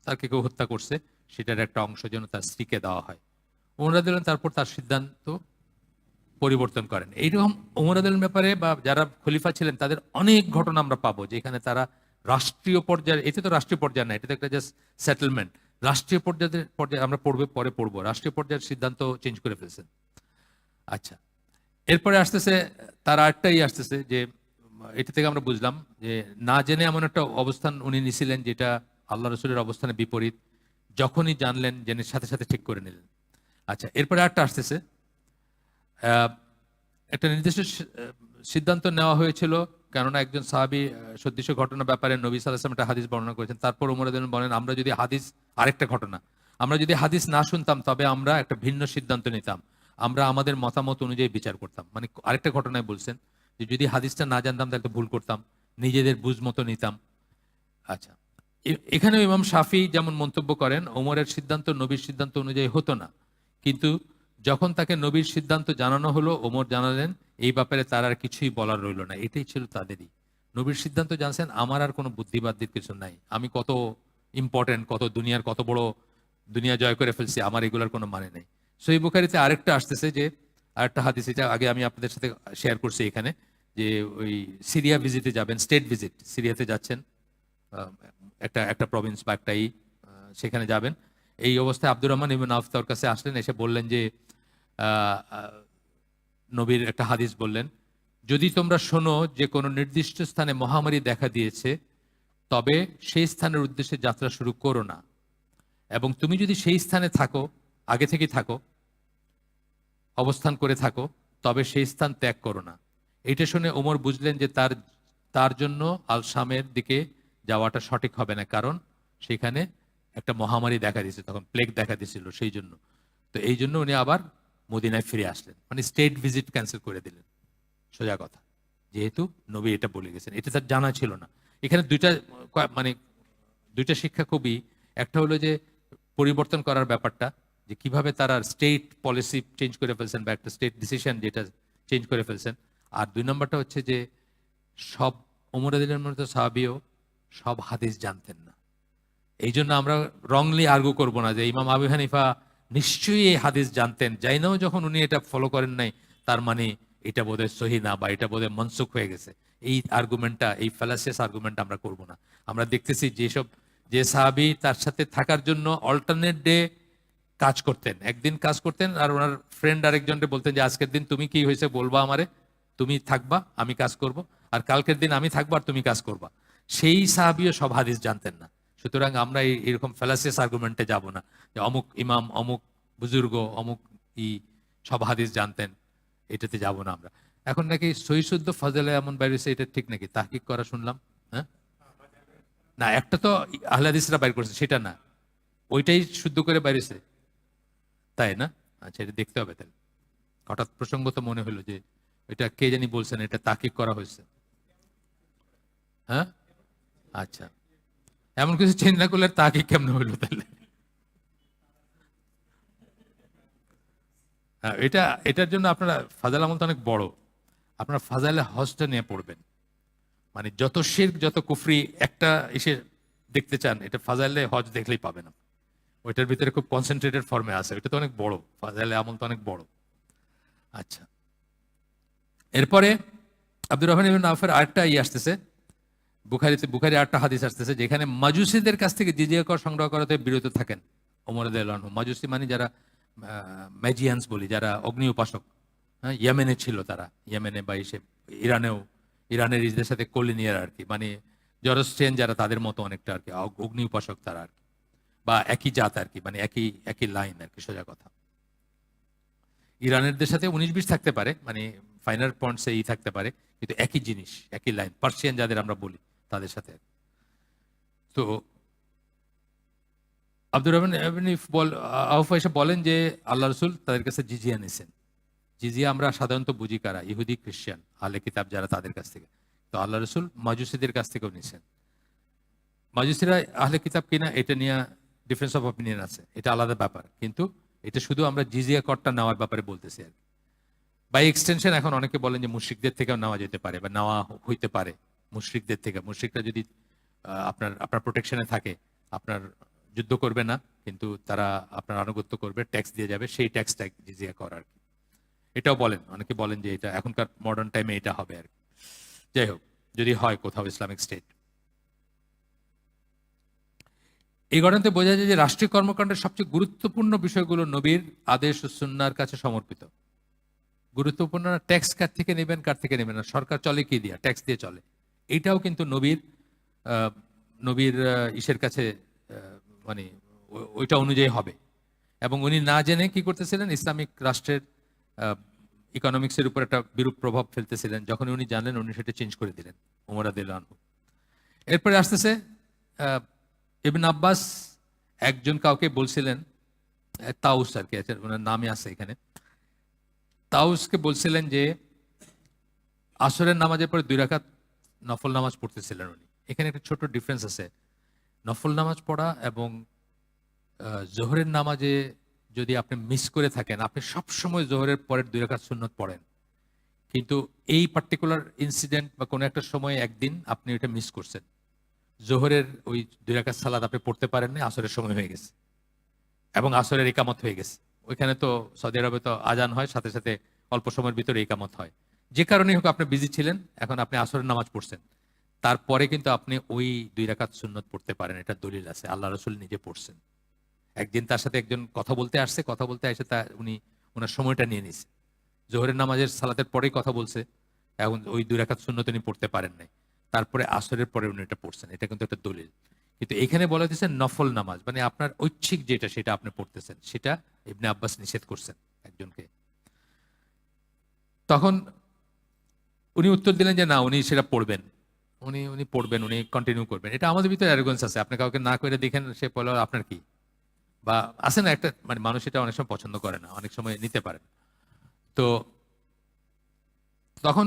তাকে কেউ হত্যা করছে, সেটার একটা অংশ যেন তার স্ত্রীকে দেওয়া হয়। ওমর রাদিয়াল্লাহু আনহু তারপর তার সিদ্ধান্ত পরিবর্তন করেন। এইরকম ওমর রাদিয়াল্লাহু আনহুর ব্যাপারে বা যারা খলিফা ছিলেন তাদের অনেক ঘটনা আমরা পাবো, যেখানে তারা রাষ্ট্রীয় পর্যায়ে, এতে তো রাষ্ট্রীয় পর্যায়ে না, এটা তো একটা জাস্ট সেটেলমেন্ট, রাষ্ট্রীয় পর্যায়ে আমরা পরে পড়বো, রাষ্ট্রীয় পর্যায়ের সিদ্ধান্ত চেঞ্জ করে ফেলছেন। আচ্ছা, এরপরে আসতেছে তার আরেকটাই আসতেছে যে এটা থেকে আমরা বুঝলাম যে না জেনে এমন একটা অবস্থান উনি নিছিলেন যেটা আল্লাহ রসুলের অবস্থানের বিপরীত, যখনই জানলেন জেনে সাথে সাথে ঠিক করে নিলেন। আচ্ছা, এরপরে আরেকটা আসতেছে একটা নির্দিষ্ট সিদ্ধান্ত নেওয়া হয়েছিল, কেননা একজন সাহাবী সদৃশ ঘটনার ব্যাপারে নবী সাল্লাল্লাহু আলাইহি ওয়াসাল্লাম একটা হাদিস বর্ণনা করেছেন। তারপর ওমর রাদিয়াল্লাহু আনহু বলেন আমরা যদি হাদিস, আরেকটা ঘটনা, আমরা যদি হাদিস না শুনতাম তবে আমরা একটা ভিন্ন সিদ্ধান্ত নিতাম, আমরা আমাদের মতামত অনুযায়ী বিচার করতাম। মানে আরেকটা ঘটনায় বলছেন যে যদি হাদিসটা না জানতাম তাহলে তো ভুল করতাম, নিজেদের বুঝ মতো নিতাম। আচ্ছা, এখানেও ইমাম শাফি যেমন মন্তব্য করেন ওমরের সিদ্ধান্ত নবীর সিদ্ধান্ত অনুযায়ী হতো না, কিন্তু যখন তাকে নবীর সিদ্ধান্ত জানানো হলো ওমর জানালেন এই ব্যাপারে তার আর কিছুই বলার রইল না। এটাই ছিল তাদেরই, নবীর সিদ্ধান্ত জানছেন, আমার আর কোনো বুদ্ধিবাদ্যের কিছু নাই, আমি কত ইম্পর্টেন্ট, কত দুনিয়ার কত বড়, দুনিয়া জয় করে ফেলছি, আমার এগুলোর কোনো মানে নেই। সহিহ বুখারীতে আরেকটা আসতেছে যে আরেকটা হাদিস, এটা আগে আমি আপনাদের সাথে শেয়ার করছি এখানে, যে ওই সিরিয়া ভিজিটে যাবেন, স্টেট ভিজিট, সিরিয়াতে যাচ্ছেন, একটা একটা প্রভিন্স বা একটাই, সেখানে যাবেন। এই অবস্থায় আব্দুর রহমান ইবনে আওফ তার কাছে আসলেন, এসে বললেন যে নবীর একটা হাদিস বললেন, যদি তোমরা শোনো যে কোনো নির্দিষ্ট স্থানে মহামারী দেখা দিয়েছে তবে সেই স্থানের উদ্দেশ্যে যাত্রা শুরু করো না, এবং তুমি যদি সেই স্থানে থাকো, আগে থেকে থাকো, অবস্থান করে থাকো, তবে সেই স্থান ত্যাগ করো না। এটা শুনে ওমর বুঝলেন যে তার তার জন্য আল শামের দিকে যাওয়াটা সঠিক হবে না, কারণ সেখানে একটা মহামারী দেখা দিয়েছে, তখন প্লেগ দেখা দিয়েছিল সেই জন্য। তো এই জন্য উনি আবার মদিনায় ফিরে আসলেন, মানে স্টেট ভিজিট ক্যান্সেল করে দিলেন, সোজা কথা। যেহেতু নবী এটা বলে গেছেন, এটা তার জানা ছিল না। এখানে মানে দুইটা শিক্ষা খুবই, একটা হলো যে পরিবর্তন করার ব্যাপারটা, যে কিভাবে তারা স্টেট পলিসি চেঞ্জ করে ফেলছেন বা একটা স্টেট ডিসিশন যেটা চেঞ্জ করে ফেলছেন। আর দুই নম্বরটা হচ্ছে যে সব ওমর রাদিয়াল্লাহু আনহু সাহাবীও সব হাদিস জানতেন না। এই জন্য আমরা রংলি আর্গু করব না যে ইমাম আবু হানিফা নিশ্চয়ই এই হাদিস জানতেন, যাই নাও যখন উনি এটা ফলো করেন নাই তার মানে এটা বোধহয় সহি না বা এটা বোধহয় মনসুখ হয়ে গেছে। এই আর্গুমেন্টটা, এই ফ্যালাসিয়াস আর্গুমেন্ট আমরা করব না। আমরা দেখতেছি যে সাহাবী তার সাথে থাকার জন্য অল্টারনেট ডে কাজ করতেন, একদিন কাজ করতেন আর ওনার ফ্রেন্ড আরেকজনকে বলতেন যে আজকের দিন তুমি কি হয়েছে বলবা আমারে, তুমি থাকবা আমি কাজ করব, আর কালকের দিন আমি থাকবো আর তুমি কাজ করবা। সেই সাহাবীও সব হাদিস জানতেন না। সুতরাং আমরা এরকম ফ্যালাসিয়াস আর্গুমেন্টে যাব না যে অমুক ইমাম অমুক বুজুর্গ অমুক ই সব হাদিস জানতেন, এটাতে যাব না আমরা। এখন নাকি সহিশুদ্ধ ফজলে এমন বাইরেছে, এটা ঠিক নাকি? তাহকিক করা শুনলাম। হ্যাঁ, না একটা তো আহলে হাদিসরা বাইর করেছে, সেটা না, ওইটাই শুদ্ধ করে বাইরেছে, তাই না? আচ্ছা, এটা দেখতে হবে তাহলে। হঠাৎ প্রসঙ্গত মনে হলো যে এটা কে জানি বলছেন এটা তাহকিক করা হয়েছে। হ্যাঁ, আচ্ছা, এমন কিছু চেঞ্জ না করলে তাহকিক কেমন হইলো তাহলে? হ্যাঁ, এটার জন্য আপনারা ফাজাইল আমল তো অনেক বড়, আপনারা ফাজাইলে হজটা নিয়ে পড়বেন। মানে যত শিরক যত কুফরি একটা এসে দেখতে চান, এটা ফাজাইলে হজ দেখলেই পাবেন। ওইটার ভিতরে খুব কনসেন্ট্রেটেড ফর্মে আছে, ওইটা তো অনেক বড়, ফাজাইলে আমল তো অনেক বড়। আচ্ছা, এরপরে আব্দুর রহমান ইবনে আউফের আরেকটা আসতেছে, বুখারি আরেকটা হাদিস আসতেছে, যেখানে মাজুসিদের কাছ থেকে জিজিয়া কর সংগ্রহ করাতে বিরত থাকেন ওমর রাদিয়াল্লাহু আনহু। মাজুসি মানে যারা ম্যাজিয়ান্স বলি, যারা অগ্নি উপাসক, হ্যাঁ, ইয়েমেনে ছিল তারা, ইয়েমেনে বা এসে ইরানের ইসদের সাথে কলিনিয়ার আর কি, মানে জরস্ট্রিয়ান যারা, তাদের মতো অনেকটা আর কি, অগ্নি উপাসক তারা আর কি, বা একই জাত আর কি, মানে একই একই লাইন আর কি, সোজা কথা। ইরানেরদের সাথে 19-20 থাকতে পারে, মানে ফাইনাল পয়েন্টসে থাকতে পারে, কিন্তু একই জিনিস একই লাইন, পার্সিয়ান যাদের আমরা বলি তাদের সাথে। তো আব্দুর রহমান ইবনে আউফ এসে বলেন যে আল্লাহ রসুল তাদের কাছে জিজিয়া নিছেন। জিজিয়া আমরা সাধারণত বুঝি কারা, ইহুদি খ্রিস্টান আহলে কিতাব যারা, তাদের কাছ থেকে। তো আল্লাহ রসুল মাজুসিদের কাছ থেকেও নিছেন। মাজুসিরা আহলে কিতাব কিনা এটা নিয়ে ডিফারেন্স অফ অপিনিয়ন আছে, এটা আলাদা ব্যাপার, কিন্তু এটা শুধু আমরা জিজিয়া করটা নেওয়ার ব্যাপারে বলতেছি আর কি। বাই এক্সটেনশন এখন অনেকে বলেন যে মুশরিকদের থেকেও নেওয়া যেতে পারে বা নেওয়া হইতে পারে। মুশরিকদের থেকে, মুশরিকরা যদি আপনার আপনার প্রোটেকশনে থাকে, আপনার যুদ্ধ করবে না, কিন্তু তারা আপনার আনুগত্য করবে, ট্যাক্স দিয়ে যাবে, সেই ট্যাক্সটা জিজিয়া কর আর কি। এটাও বলেন, অনেকে বলেন যে এটা এখনকার মডার্ন টাইমে এটা হবে আর কি। যাই হোক, যদি হয় কোথাও ইসলামিক স্টেট। এই ঘটনাতে বোঝা যায় যে রাষ্ট্রীয় কর্মকাণ্ডের সবচেয়ে গুরুত্বপূর্ণ বিষয়গুলো নবীর আদেশ ও সুন্নাহর কাছে সমর্পিত। গুরুত্বপূর্ণ না, ট্যাক্স কার থেকে নেবেন কার থেকে নেবেন না, সরকার চলে কি দিয়া, ট্যাক্স দিয়ে চলে, এটাও কিন্তু নবীর ইসের কাছে মানে ওইটা অনুযায়ী হবে। এবং উনি না জেনে কি করতেছিলেন, ইসলামিক রাষ্ট্রের ইকোনমিক্সের উপর একটা বিরূপ প্রভাব ফেলতেছিলেন। যখন উনি জানলেন, উনি সেটা চেঞ্জ করে দিলেন, ওমর রাদিয়াল্লাহু আনহু। এরপরে আসতেছে ইবনে আব্বাস একজন কাউকে বলছিলেন, তাউস আর কি, ওনার নামই আছে এখানে, তাউসকে বলছিলেন যে আসরের নামাজের পরে 2 রাকাত নফল নামাজ পড়তেছিলেন উনি। এখানে একটা ছোট ডিফারেন্স আছে, নফল নামাজ পড়া এবং জোহরের নামাজে যদি আপনি মিস করে থাকেন, আপনি সবসময় জোহরের পরের 2 রাকাত সুন্নত পড়েন, কিন্তু এই পার্টিকুলার ইনসিডেন্ট বা কোনো একটা সময় একদিন আপনি এটা মিস করছেন, জোহরের ওই 2 রাকাত সালাত আপনি পড়তে পারেন না, আসরের সময় হয়ে গেছে এবং আসরের ইকামত হয়ে গেছে। ওইখানে তো সৌদি আরবে তো আজান হয়, সাথে সাথে অল্প সময়ের ভিতরে ইকামত হয়। যে কারণেই হোক আপনি বিজি ছিলেন, এখন আপনি আসরের নামাজ পড়ছেন, তারপরে কিন্তু আপনি ওই 2 রাকাত সুন্নত পড়তে পারেন, এটা দলিল আছে, আল্লাহ রসুল নিজে পড়ছেন। একদিন তার সাথে একজন কথা বলতে আসছে, কথা বলতে এসে উনি ওনার সময়টা নিয়ে নিছে, জোহরের নামাজের সালাতের পরেই কথা বলছে, এখন ওই 2 রাকাত সুন্নত তিনি পড়তে পারেন নাই, তারপরে আসরের পরে উনি এটা পড়ছেন, এটা কিন্তু একটা দলিল। কিন্তু এখানে বলা হয়েছে নফল নামাজ, মানে আপনার ঐচ্ছিক যেটা সেটা আপনি পড়তেছেন, সেটা ইবনে আব্বাস নিষেধ করছেন একজনকে। তখন উনি উত্তর দিলেন যে না, উনি সেটা পড়বেন, উনি উনি পড়বেন, উনি কন্টিনিউ করবেন। এটা আমাদের ভিতরে অ্যারোগেন্স আছে, আপনি কাউকে না করে দেখেন সে বলে আপনার কি, বা আছে না একটা, মানে মানুষ এটা অনেক সময় পছন্দ করে না, অনেক সময় নিতে পারে না। তো তখন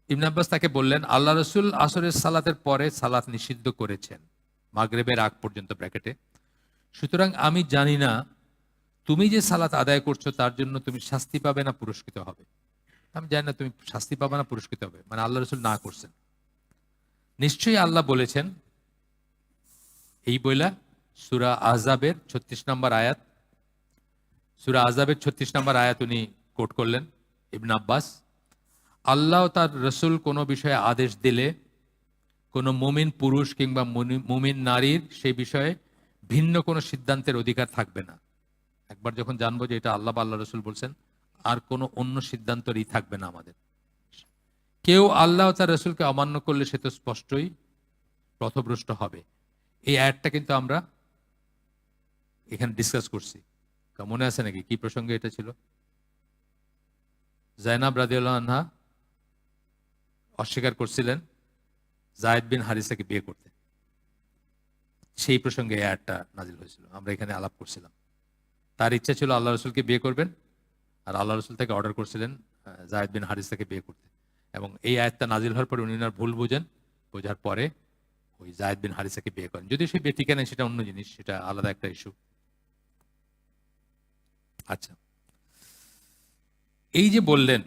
ইবনে আব্বাস তাকে বললেন, আল্লাহ রসুল আসরের সালাতের পরে সালাত নিষিদ্ধ করেছেন, মাগরিবের আগ পর্যন্ত ব্র্যাকেটে। সুতরাং আমি জানি না তুমি যে সালাত আদায় করছো তার জন্য তুমি শাস্তি পাবে না পুরস্কৃত হবে। আমি জানি না তুমি শাস্তি পাবে না পুরস্কৃত হবে, মানে আল্লাহ রসুল না করছেন। নিশ্চয়ই আল্লাহ বলেছেন, এই বইলা সূরা আহজাবের 36 নম্বর আয়াত, সূরা আহজাবের 36 নম্বর আয়াত উনি কোট করলেন ইবনে আব্বাস। আল্লাহ তার রসুল কোনো বিষয়ে আদেশ দিলে কোনো মুমিন পুরুষ কিংবা মুমিন নারীর সেই বিষয়ে ভিন্ন কোনো সিদ্ধান্তের অধিকার থাকবে না। একবার যখন জানবো যে এটা আল্লাহ বা আল্লাহ রসুল বলছেন, আর কোনো অন্য সিদ্ধান্তই থাকবে না আমাদের। কেউ আল্লাহ তার রসুলকে অমান্য করলে সে তো স্পষ্টই পথভ্রষ্ট হবে। এই আয়াতটা কিন্তু আমরা এখানে ডিসকাস করছি, মনে আছে নাকি কি প্রসঙ্গে এটা ছিল? জায়নাব রাদিয়াল্লাহু আনহা অস্বীকার করছিলেন যায়েদ বিন হারিসাকে বিয়ে করতে, সেই প্রসঙ্গে এই আয়াতটা নাজিল হয়েছিল, আমরা এখানে আলাপ করছিলাম। তার ইচ্ছা ছিল আল্লাহ রসুলকে বিয়ে করবেন, আর আল্লাহ রসুল তাকে অর্ডার করছিলেন যায়েদ বিন হারিসাকে বিয়ে করতে। এবং এই আয়াতটা নাজিল হওয়ার পরে উনি ওনার ভুল বুঝেন, বোঝার পরে ওই যায়েদ বিন হারিসাকে বিয়ে করেন। যদি সে বিয়ে টিকে নেয় সেটা অন্য জিনিস, সেটা আলাদা একটা ইস্যু। আচ্ছা, এই যে বললেন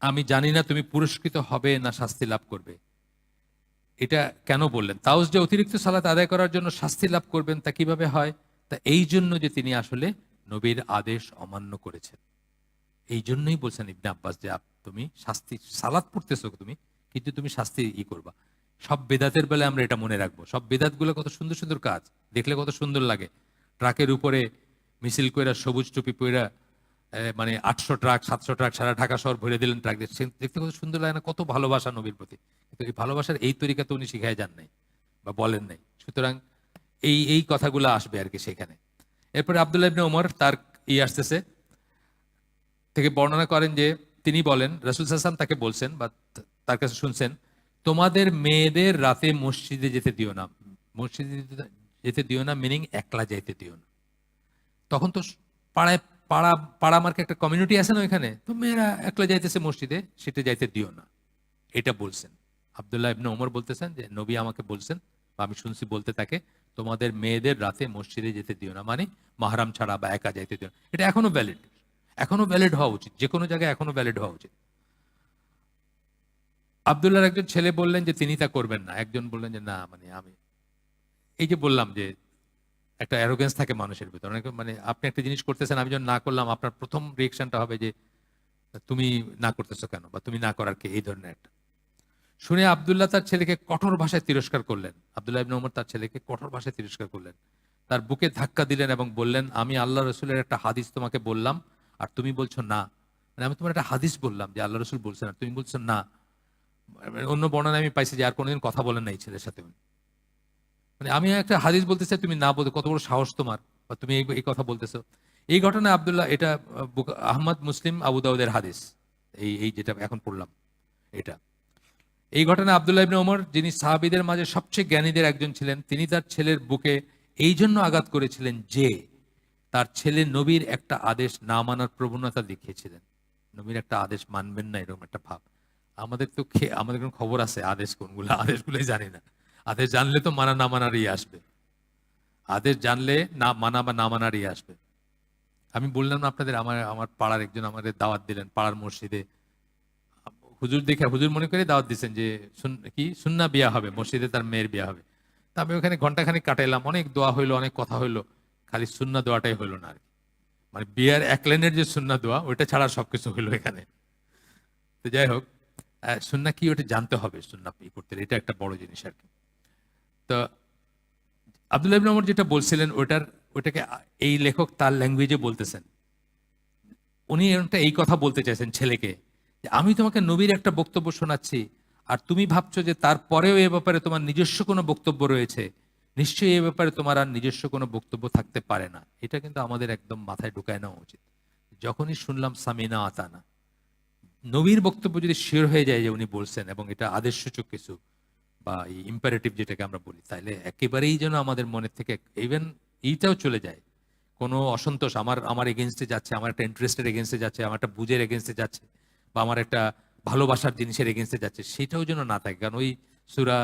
আমি জানি না তুমি পুরস্কৃত হবে না শাস্তি লাভ করবে, এটা কেন বললেন? তাও যে অতিরিক্ত সালাত আদায় করার জন্য শাস্তি লাভ করবেন তা কিভাবে হয়? তা এই জন্য যে তিনি আসলে নবীর আদেশ অমান্য করেছেন, এই জন্যই বলছেন ইবনে আব্বাস যে তুমি শাস্তি, সালাত পড়তেছো তুমি, কিন্তু তুমি শাস্তি করবা। সব বেদাতের বেলায় আমরা এটা মনে রাখবো, সব বেদাত গুলো কত সুন্দর সুন্দর কাজ, দেখলে কত সুন্দর লাগে। ট্রাকের উপরে মিছিল কইরা সবুজ টুপি পইরা, মানে 800 ট্রাক 700 ট্রাক সারা ঢাকা শহর ভরে দিলেন ট্রাক দিয়ে, দেখতে কত সুন্দর লাগে না? কত ভালোবাসা নবীর প্রতি। কিন্তু এই ভালোবাসার এই তরিকা তো উনি শিখায় যান নাই বা বলেন নাই। সুতরাং এই এই কথাগুলো আসবে আর কি সেখানে। এরপরে আব্দুল্লাহ ইবনে ওমর তার আসতেছে থেকে বর্ণনা করেন যে তিনি বলেন রাসূল সাল্লাল্লাহু আলাইহি ওয়াসাল্লাম তাকে বলছেন বা তার কাছে শুনছেন, তোমাদের মেয়েদের রাতে মসজিদে যেতে দিও না। মসজিদে যেতে দিও না মিনিং একলা যাইতে দিও না। তখন তো পাড়ায় পাড়া পাড়া মার্কে একটা কমিউনিটি আছে না ওইখানে, তো মেয়েরা একলা যাইতেছে মসজিদে, সেটা যাইতে দিও না, এটা বলছেন। আব্দুল্লাহ ইবনে ওমর বলতেছেন যে নবী আমাকে বলছেন বা আমি শুনছি বলতে তাকে, তোমাদের মেয়েদের রাতে মসজিদে যেতে দিও না, মানে মাহরাম ছাড়া বা একা যাইতে দিও না। এটা এখনো ভ্যালিড, এখনো ভ্যালিড হওয়া উচিত, যে কোনো জায়গায় এখনো ভ্যালিড হওয়া উচিত। আব্দুল্লাহর একজন ছেলে বললেন যে তিনি তা করবেন না, একজন বললেন যে না, মানে আমি এই যে বললাম যে একটা অ্যারোগেন্স থাকে মানুষের ভিতর, অনেক মানে আপনি একটা জিনিস করতেছেন, আমি যখন না করলাম আপনার প্রথম রিয়েকশনটা হবে যে তুমি না করতেছো কেন, বা তুমি না করার কে, এই ধরনের একটা। শুনে আব্দুল্লাহ তার ছেলেকে কঠোর ভাষায় তিরস্কার করলেন। আব্দুল্লাহ ইবনে ওমর তার ছেলেকে কঠোর ভাষায় তিরস্কার করলেন, তার বুকে ধাক্কা দিলেন এবং বললেন, আমি আল্লাহ রসুলের একটা হাদিস তোমাকে বললাম আর তুমি বলছো না। মানে আমি তোমার একটা হাদিস বললাম যে আল্লাহ রসুল বলছেন আর তুমি বলছো না। অন্য বর্ণনা আমি পাইছি যে আর কোনোদিন কথা বলেন না এই ছেলের সাথে উনি। মানে আমি একটা হাদিস বলতে চাই, তুমি না বলতে, কত বড় সাহস তোমার, বা তুমি এই কথা বলতেছো। এই ঘটনা আব্দুল্লাহ, এটা আহমদ, মুসলিম, আবু দাউদের হাদিস, এই এই যেটা এখন পড়লাম এটা। এই ঘটনা আব্দুল্লাহ ইবনে ওমর, যিনি সাহাবীদের মাঝে সবচেয়ে জ্ঞানীদের একজন ছিলেন, তিনি তার ছেলের বুকে এই জন্য আঘাত করেছিলেন যে তার ছেলে নবীর একটা আদেশ না মানার প্রবণতা দেখিয়েছিলেন। নবীর একটা আদেশ মানবেন না এরকম একটা ভাব। আমাদের তো আমাদের কোনো খবর আছে আদেশ কোনগুলো? আদেশগুলোই জানি না। আদেশ জানলে তো মানা না মানারই আসবে, আদেশ জানলে না মানা বা না মানারই আসবে। আমি বললাম না আপনাদের, আমার আমার পাড়ার একজন আমাদের দাওয়াত দিলেন পাড়ার মসজিদে। হুজুর দেখে, হুজুর মনে করে দাওয়াত দিচ্ছেন যে কি সুন্নাহ বিয়া হবে, মসজিদে তার মেয়ের বিয়া হবে। তা আমি ওখানে ঘন্টাখানিক কাটাইলাম, অনেক দোয়া হইলো, অনেক কথা হইলো, খালি সুন্নাহ দোয়াটাই হইলো না আর কি। মানে বিয়ার এক লাইনের যে সুন্নাহ দোয়া ওইটা ছাড়া সবকিছু হইলো এখানে। তো যাই হোক, সুন্নাহ কি ওটা জানতে হবে, সুন্নাহ করতে, এটা একটা বড় জিনিস আর কি। তো আব্দুল্লাহ ইবনে ওমর যেটা বলছিলেন ওটাকে এই লেখক তার ল্যাঙ্গুয়েজে বলতেছেন। উনি এই কথা বলতে চাইছেন ছেলেকে, যে আমি তোমাকে নবীর একটা বক্তব্য শোনাচ্ছি আর তুমি ভাবছো যে তারপরেও এ ব্যাপারে তোমার নিজস্ব কোনো বক্তব্য রয়েছে। নিশ্চয়ই এ ব্যাপারে তোমার আর নিজস্ব কোনো বক্তব্য থাকতে পারে না। এটা কিন্তু আমাদের একদম মাথায় ঢুকায় নেওয়া উচিত। যখনই শুনলাম সামিনা আতানা, নবীর বক্তব্য যদি শিওর হয়ে যায় যে উনি বলছেন এবং এটা আদেশসূচক কিছু বা এই ইম্পারেটিভ যেটাকে আমরা বলি, তাহলে একেবারেই যেন আমাদের মনের থেকে ইভেন এইটাও চলে যায়। কোনো অসন্তোষ আমার আমার এগেনস্টে যাচ্ছে, আমার একটা ইন্টারেস্টের এগেনস্টে যাচ্ছে, আমার একটা বুঝের এগেনস্টে যাচ্ছে, বা আমার একটা ভালোবাসার জিনিসের এগেনস্টে যাচ্ছে, সেটাও যেন না থাকে। কারণ ওই সূরা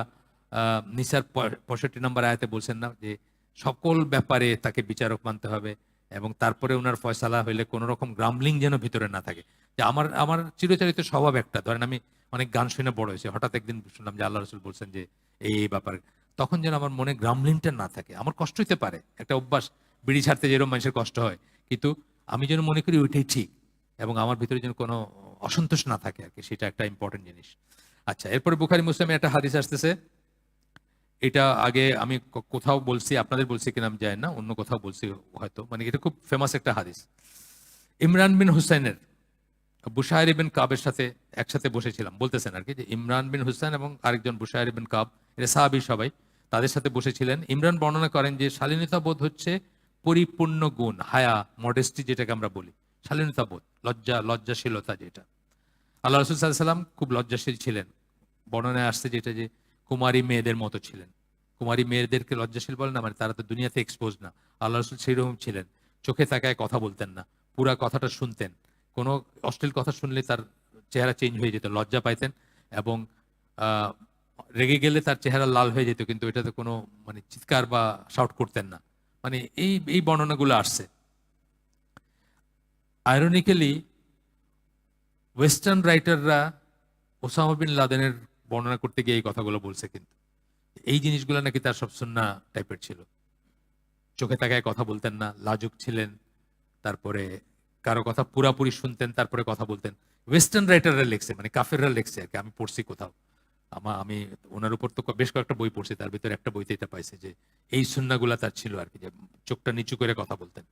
নিসার 65 নম্বর আয়াতে বলছেন না যে সকল ব্যাপারে তাকে বিচারক মানতে হবে, এবং তারপরে ওনার ফয়সালা হইলে কোনো রকম গ্রামলিং যেন ভিতরে না থাকে। যে আমার আমার চিরচরিত স্বভাব একটা, ধরেন আমি অনেক গান শুনে বড় হয়েছে, হঠাৎ একদিন শুনলাম যে আল্লাহ রসুল বলছেন যে এই ব্যাপারে, তখন যেন আমার মনে গ্রামলিংটা না থাকে। আমার কষ্ট হতে পারে, একটা অভ্যাস, বিড়ি ছাড়তে যেরকম মানুষের কষ্ট হয়, কিন্তু আমি যেন মনে করি ওইটাই ঠিক, এবং আমার ভিতরে যেন কোনো অসন্তোষ না থাকে আর কি, সেটা একটা ইম্পর্টেন্ট জিনিস। আচ্ছা, এরপরে বুখারী মুসলিমে একটা হাদিস আসতেছে, এটা আগে আমি কোথাও বলছি, আপনাদের বলছি কিনা আমি জানি না, অন্য কোথাও বলছি হয়তো, মানে এটা খুব ফেমাস একটা হাদিস। ইমরান বিন হুসাইনের বুশায়র ইবিন কাবের সাথে একসাথে বসেছিলাম, বলতেছেন আর কি, যে ইমরান বিন হুসাইন এবং আরেকজন বুশায়র ইবিন কাব, এরা সাহাবী সবাই, তাদের সাথে বসেছিলেন। ইমরান বর্ণনা করেন যে শালীনতা বোধ হচ্ছে পরিপূর্ণ গুণ, হায়া, মডেস্টি যেটাকে আমরা বলি, শালীনতা বোধ, লজ্জাশীলতা যেটা। আল্লাহ রসুল সাল্লাল্লাহু আলাইহি সাল্লাম খুব লজ্জাশীল ছিলেন। বর্ণনায় আসছে যেটা যে কুমারী মেয়েদের মতো ছিলেন। কুমারী মেয়েদেরকে লজ্জাশীল বলে না, মানে তারা তো দুনিয়াতে এক্সপোজ না। আল্লাহ রসুল সেইরকম ছিলেন। চোখে তাকায় কথা বলতেন না, পুরা কথাটা শুনতেন। কোনো অশ্লীল কথা শুনলে তার চেহারা চেঞ্জ হয়ে যেত, লজ্জা পাইতেন, এবং আহ, রেগে গেলে তার চেহারা লাল হয়ে যেত, কিন্তু এটাতে কোনো মানে চিৎকার বা শাউট করতেন না। মানে এই এই বর্ণনাগুলো আসছে। আইরনিক্যালি ওয়েস্টার্ন রাইটাররা ওসামা বিন লাদেনের বর্ণনা করতে গিয়ে এই কথাগুলো বলছে, কিন্তু এই জিনিসগুলো নাকি তার সব সুন্নাহ টাইপের ছিল। চোখে তাকায় কথা বলতেন না, লাজুক ছিলেন, তারপরে কারো কথা পুরাপুরি শুনতেন, তারপরে কথা বলতেন। ওয়েস্টার্ন রাইটাররা লিখছে, মানে কাফেররা লিখছে আর কি, আমি পড়ছি কোথাও। আমি ওনার উপর তো বেশ কয়েকটা বই পড়ছি, তার ভিতরে একটা বইতে এটা পাইছে যে এই সুন্নাহগুলা তার ছিল আর কি, যে চোখটা নিচু করে কথা বলতেন,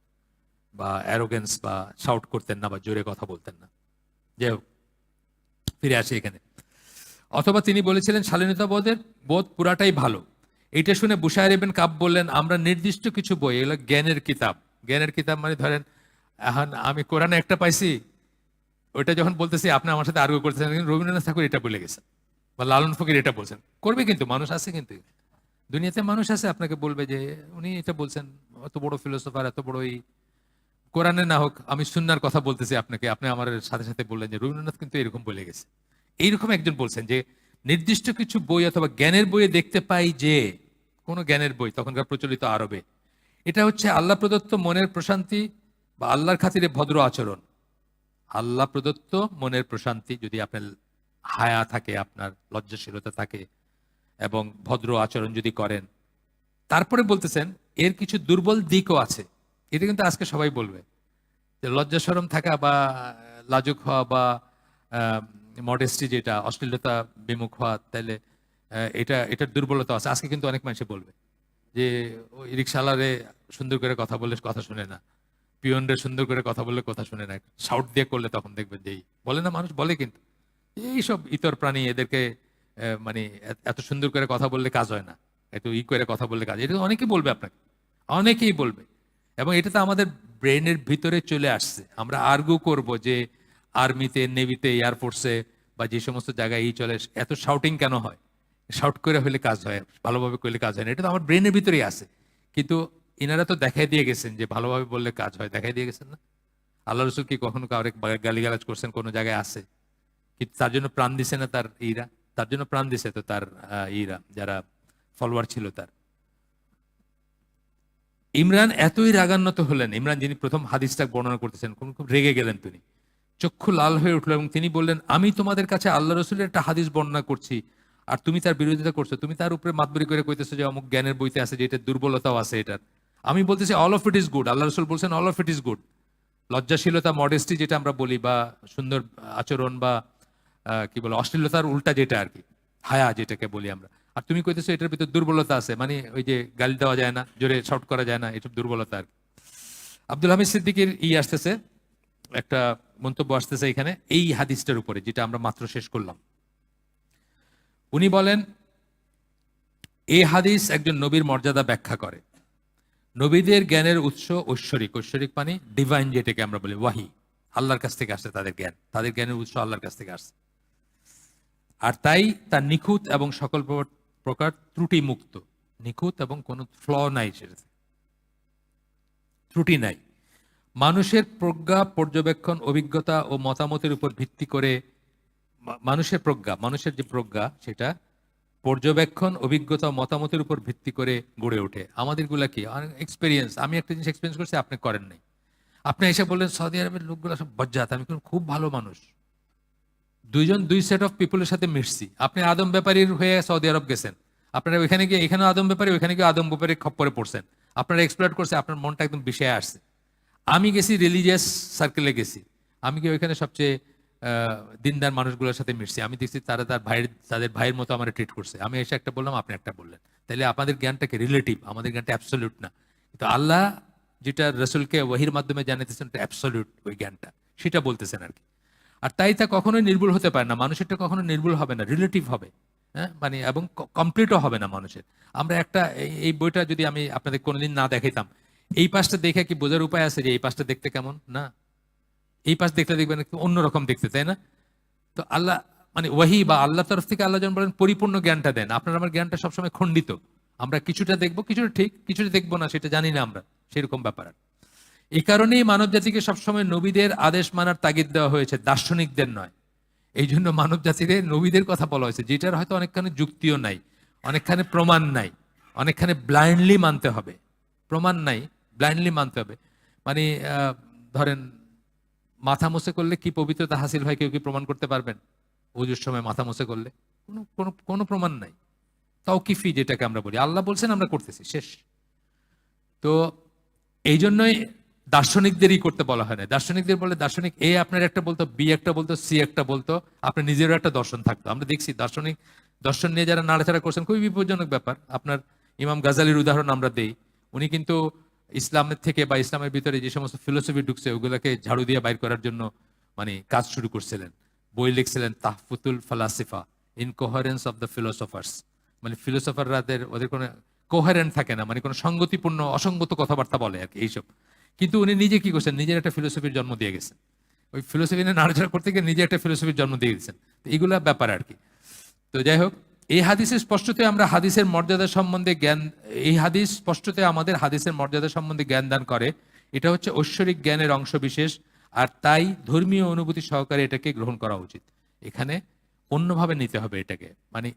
বা অ্যারোগেন্স বা শাউট করতেন না, বা জোরে কথা বলতেন না। যাই হোক, ফিরে আসি এখানে। অথবা তিনি বলেছিলেন শালীনতা বোধ পুরাটাই ভালো। এটা শুনে বুশায়র ইবনে কাব বললেন, আমরা নির্দিষ্ট কিছু বই, এগুলো জ্ঞানের কিতাব। জ্ঞানের কিতাব মানে ধরেন এখন আমি কোরআনে একটা পাইছি, ওইটা যখন বলতেছি আপনি আমার সাথে আর্গু করতেছেন, কিন্তু রবীন্দ্রনাথ ঠাকুর এটা বলে গেছেন, বা লালন ফকির এটা বলছেন, করবে কিন্তু মানুষ আছে, কিন্তু দুনিয়াতে মানুষ আছে আপনাকে বলবে যে উনি এটা বলছেন, এত বড় ফিলোসফার, এত বড় এই, কোরআনে না হোক, আমি সুন্নাহর কথা বলতেছি আপনাকে, আপনি আমার সাথে সাথে বললেন যে রবীন্দ্রনাথ কিন্তু এরকম বলে গেছে। এইরকম একজন বলছেন যে নির্দিষ্ট কিছু বই অথবা জ্ঞানের বইয়ে দেখতে পাই যে, কোন জ্ঞানের বই তখনকার প্রচলিত আরবে, এটা হচ্ছে আল্লাহ প্রদত্ত মনের প্রশান্তি বা আল্লাহর খাতিরে ভদ্র আচরণ। আল্লাহ প্রদত্ত মনের প্রশান্তি, যদি আপনার হায়া থাকে, আপনার লজ্জাশীলতা থাকে, এবং ভদ্র আচরণ যদি করেন। তারপরে বলতেছেন এর কিছু দুর্বল দিকও আছে। এটা কিন্তু আজকে সবাই বলবে যে লজ্জা শরম থাকা বা লাজুক হওয়া বা মডেস্টি, যেটা অশ্লীলতা বিমুখ হওয়া, তাইলে এটার দুর্বলতা আছে। আজকে কিন্তু অনেক মানুষ বলবে যে ওই রিক্সাওয়ালারে সুন্দর করে কথা বললে কথা শুনে না, পিয়নরে সুন্দর করে কথা বললে কথা শুনে না, শাউট দিয়ে করলে তখন দেখবেন যে বলে না, মানুষ বলে। কিন্তু এইসব ইতর প্রাণী, এদেরকে মানে এত সুন্দর করে কথা বললে কাজ হয় না, এত করে কথা বললে কাজ, এটা অনেকেই বলবে আপনাকে, অনেকেই বলবে। এবং এটা তো আমাদের ব্রেনের ভিতরে চলে আসছে। আমরা আর্গু করব যে আর্মিতে, নেভিতে, এয়ারফোর্সে বা যে সমস্ত জায়গায় এই চলে, এত শাউটিং কেন হয়? শাউট করে হলে কাজ হয়, ভালোভাবে করলে কাজ হয় না, এটা তো আমার ব্রেনের ভিতরেই আছে। কিন্তু ইনারা তো দেখাই দিয়ে গেছেন যে ভালোভাবে বললে কাজ হয়, দেখাই দিয়ে গেছেন না। আল্লাহ রসুল কি কখনো কাউরে গালিগালাজ করছেন কোনো জায়গায়? আছে, কিন্তু তার জন্য প্রাণ দিছে না তার ইরা, তার জন্য প্রাণ দিছে তো তার ইরা, যারা ফলোয়ার ছিল তার। ইমরান এতই রাগান্বিত হলেন, ইমরান যিনি প্রথম হাদিসটা বর্ণনা করতেছেন, খুব রেগে গেলেন তিনি, চক্ষু লাল হয়ে উঠলো, এবং তিনি বললেন, আমি তোমাদের কাছে আল্লাহ রসুলের একটা হাদিস বর্ণনা করছি, আর তুমি তার বিরোধিতা করছো। তুমি তার উপরে মাতবরি করে কইতেছো যে অমুক জ্ঞানের বইতে আছে যে এটার দুর্বলতাও আছে এটার। আমি বলতেছি all of it is good. আল্লাহ রসুল বলছেন all of it is good. লজ্জাশীলতা, মডেস্টি যেটা আমরা বলি, বা সুন্দর আচরণ, বা কি বলে অশ্লীলতার উল্টা যেটা আর কি, হায়া যেটাকে বলি আমরা। আর তুমি কইতেছো এটার ভিতর দুর্বলতা আছে, মানে ওই যে গালি দেওয়া যায় না, জোরে শর্ট করা যায় না, এসব দুর্বলতা আর কি। আব্দুল হামিদ সিদ্দিকীর আসতেছে, একটা মন্তব্য আসতেছে এখানে এই হাদিসটার উপরে, যেটা আমরা মাত্র শেষ করলাম। উনি বলেন, এই হাদিস একজন নবীর মর্যাদা ব্যাখ্যা করে। নবীদের জ্ঞানের উৎস ঐশ্বরিক, ঐশ্বরিক মানে ডিভাইন, যেটাকে আমরা বলি ওয়াহি, আল্লাহর কাছ থেকে আসছে তাদের জ্ঞান, তাদের জ্ঞানের উৎস আল্লাহর কাছ থেকে আসছে। আর তাই তার নিখুঁত এবং সকল প্রকার ত্রুটি মুক্ত, নিখুঁত এবং কোনো ফ্ল নাই, সেটাতে ত্রুটি নাই। মানুষের প্রজ্ঞা, পর্যবেক্ষণ, অভিজ্ঞতা ও মতামতের উপর ভিত্তি করে মানুষের প্রজ্ঞা, মানুষের যে প্রজ্ঞা সেটা পর্যবেক্ষণ, অভিজ্ঞতা, মতামতের উপর ভিত্তি করে গড়ে ওঠে। আমাদেরগুলা কি এক্সপিরিয়েন্স। আমি একটা জিনিস এক্সপিরিয়েন্স করছি, আপনি করেন নাই। আপনি এসে বললেন সৌদি আরবের লোকগুলো সব বজ্জাত, আমি খুব ভালো মানুষ। দুই সেট অফ পিপলের সাথে মিশছি। আপনি আদম ব্যাপারীর হয়ে সৌদি আরব গেছেন, আপনারা ওইখানে গিয়ে এখানে আদম ব্যাপারী, ওইখানে গিয়ে আদম ব্যাপারী খপ্পরে পড়ছেন, আপনারা এক্সপ্লোর করছে, আপনার মনটা একদম বিষয়ে আসছে। আমি গেছি রিলিজিয়াস সার্কেলে গেছি, আমি কি ওইখানে সবচেয়ে দিনদার মানুষগুলোর সাথে মিশছি, আমি দেখছি তারা তাদের ভাইয়ের মতো আমার ট্রিট করছে। আমি এসে একটা বললাম, আপনি একটা বললেন, তাহলে আপনাদের জ্ঞানটাকে রিলেটিভ, আমাদের জ্ঞানটা অ্যাবসলিউট না। কিন্তু আল্লাহ যেটা রসুলকে ওয়াহির মাধ্যমে জানাতেছেন অ্যাবসলিউট, ওই জ্ঞানটা সেটা বলতেছেন আর কি। আর তাই তা কখনোই নির্ভুল হতে পারে না, মানুষেরটা কখনো নির্ভুল হবে না, রিলেটিভ হবে। হ্যাঁ, মানে এবং কমপ্লিটও হবে না মানুষের। আমরা একটা এই বইটা যদি আমি আপনাদের কোনোদিন না দেখাইতাম, এই পাশটা দেখে কি বোঝার উপায় আছে যে এই পাশটা দেখতে কেমন? না, এই পাশ দেখলে দেখবেন একটু অন্যরকম দেখতে, তাই না? তো আল্লাহ মানে ওয়াহি বা আল্লাহ তরফ থেকে আল্লাহ যেমন বলেন পরিপূর্ণ জ্ঞানটা দেন, আপনার আমার জ্ঞানটা সবসময় খণ্ডিত। আমরা কিছুটা দেখবো, কিছুটা ঠিক, কিছুটা দেখবো না, সেটা জানি না আমরা, সেরকম ব্যাপার। এই কারণেই মানব জাতিকে সবসময় নবীদের আদেশ মানার তাগিদ দেওয়া হয়েছে, দার্শনিকদের নয়। এই জন্য মানব জাতিরে নবীদের কথা বলা হয়েছে, যেটার হয়তো অনেকখানি যুক্তিও নাই, অনেকখানি প্রমাণ নাই, অনেকখানি ব্লাইন্ডলি মানতে হবে। প্রমাণ নাই, ব্লাইন্ডলি মানতে হবে। মানে ধরেন মাথা মুছে করলে কি পবিত্রতা হাসিল হয়, কেউ কি প্রমাণ করতে পারবেন? ওজুর সময় মাথা মুছে করলে কোনো কোনো কোনো প্রমাণ নাই। তাওকিফি যেটাকে আমরা বলি, আল্লাহ বলছেন আমরা করতেছি, শেষ। তো এই জন্যই দার্শনিকদেরই করতে বলা হয় না। দার্শনিকদের বলে, দার্শনিক এ আপনার একটা বলতো, বি একটা বলতো, সি একটা বলতো, আপনার নিজেরও একটা দর্শন থাকতো। আমরা দেখছি দার্শনিক দর্শন নিয়ে যারা নাড়াচাড়া করছেন, খুবই বিপজ্জনক ব্যাপার। আপনার ইমাম গাজালির উদাহরণ আমরা দেই, উনি কিন্তু ইসলামের থেকে বা ইসলামের ভিতরে যে সমস্ত ফিলোসফি ঢুকছে ওগুলোকে ঝাড়ু দিয়ে বাইর করার জন্য মানে কাজ শুরু করছিলেন। বই লিখছিলেন তাহফুতুল ফালাসিফা, ইনকোহারেন্স অফ দ্য ফিলোসফার্স। মানে ফিলোসফাররা ওদের কোনো কোহারেন্ট থাকে না, মানে কোনো সঙ্গতিপূর্ণ অসঙ্গত কথাবার্তা বলে আর কি, এইসব। কিন্তু উনি নিজে কি করছেন, নিজের একটা ফিলোসফির জন্ম দিয়ে গেছেন। ওই ফিলোসফি নিয়ে নাড়াচাড়া করতে গিয়ে নিজে একটা ফিলোসফির জন্ম দিয়ে গেছেন। তো এগুলা ব্যাপার আর কি। তো যাই হোক, এই হাদিসের স্পষ্টতে আমরা হাদিসের মর্যাদা সম্বন্ধে জ্ঞান, এই হাদিস স্পষ্টতে আমাদের হাদিসের মর্যাদা সম্বন্ধে জ্ঞান দান করে। এটা হচ্ছে ঐশ্বরিক জ্ঞানের অংশ বিশেষ, আর তাই ধর্মীয় অনুভূতি সহকারে এটাকে গ্রহণ করা উচিত। এখানে অন্যভাবে নিতে হবে এটাকে। মানে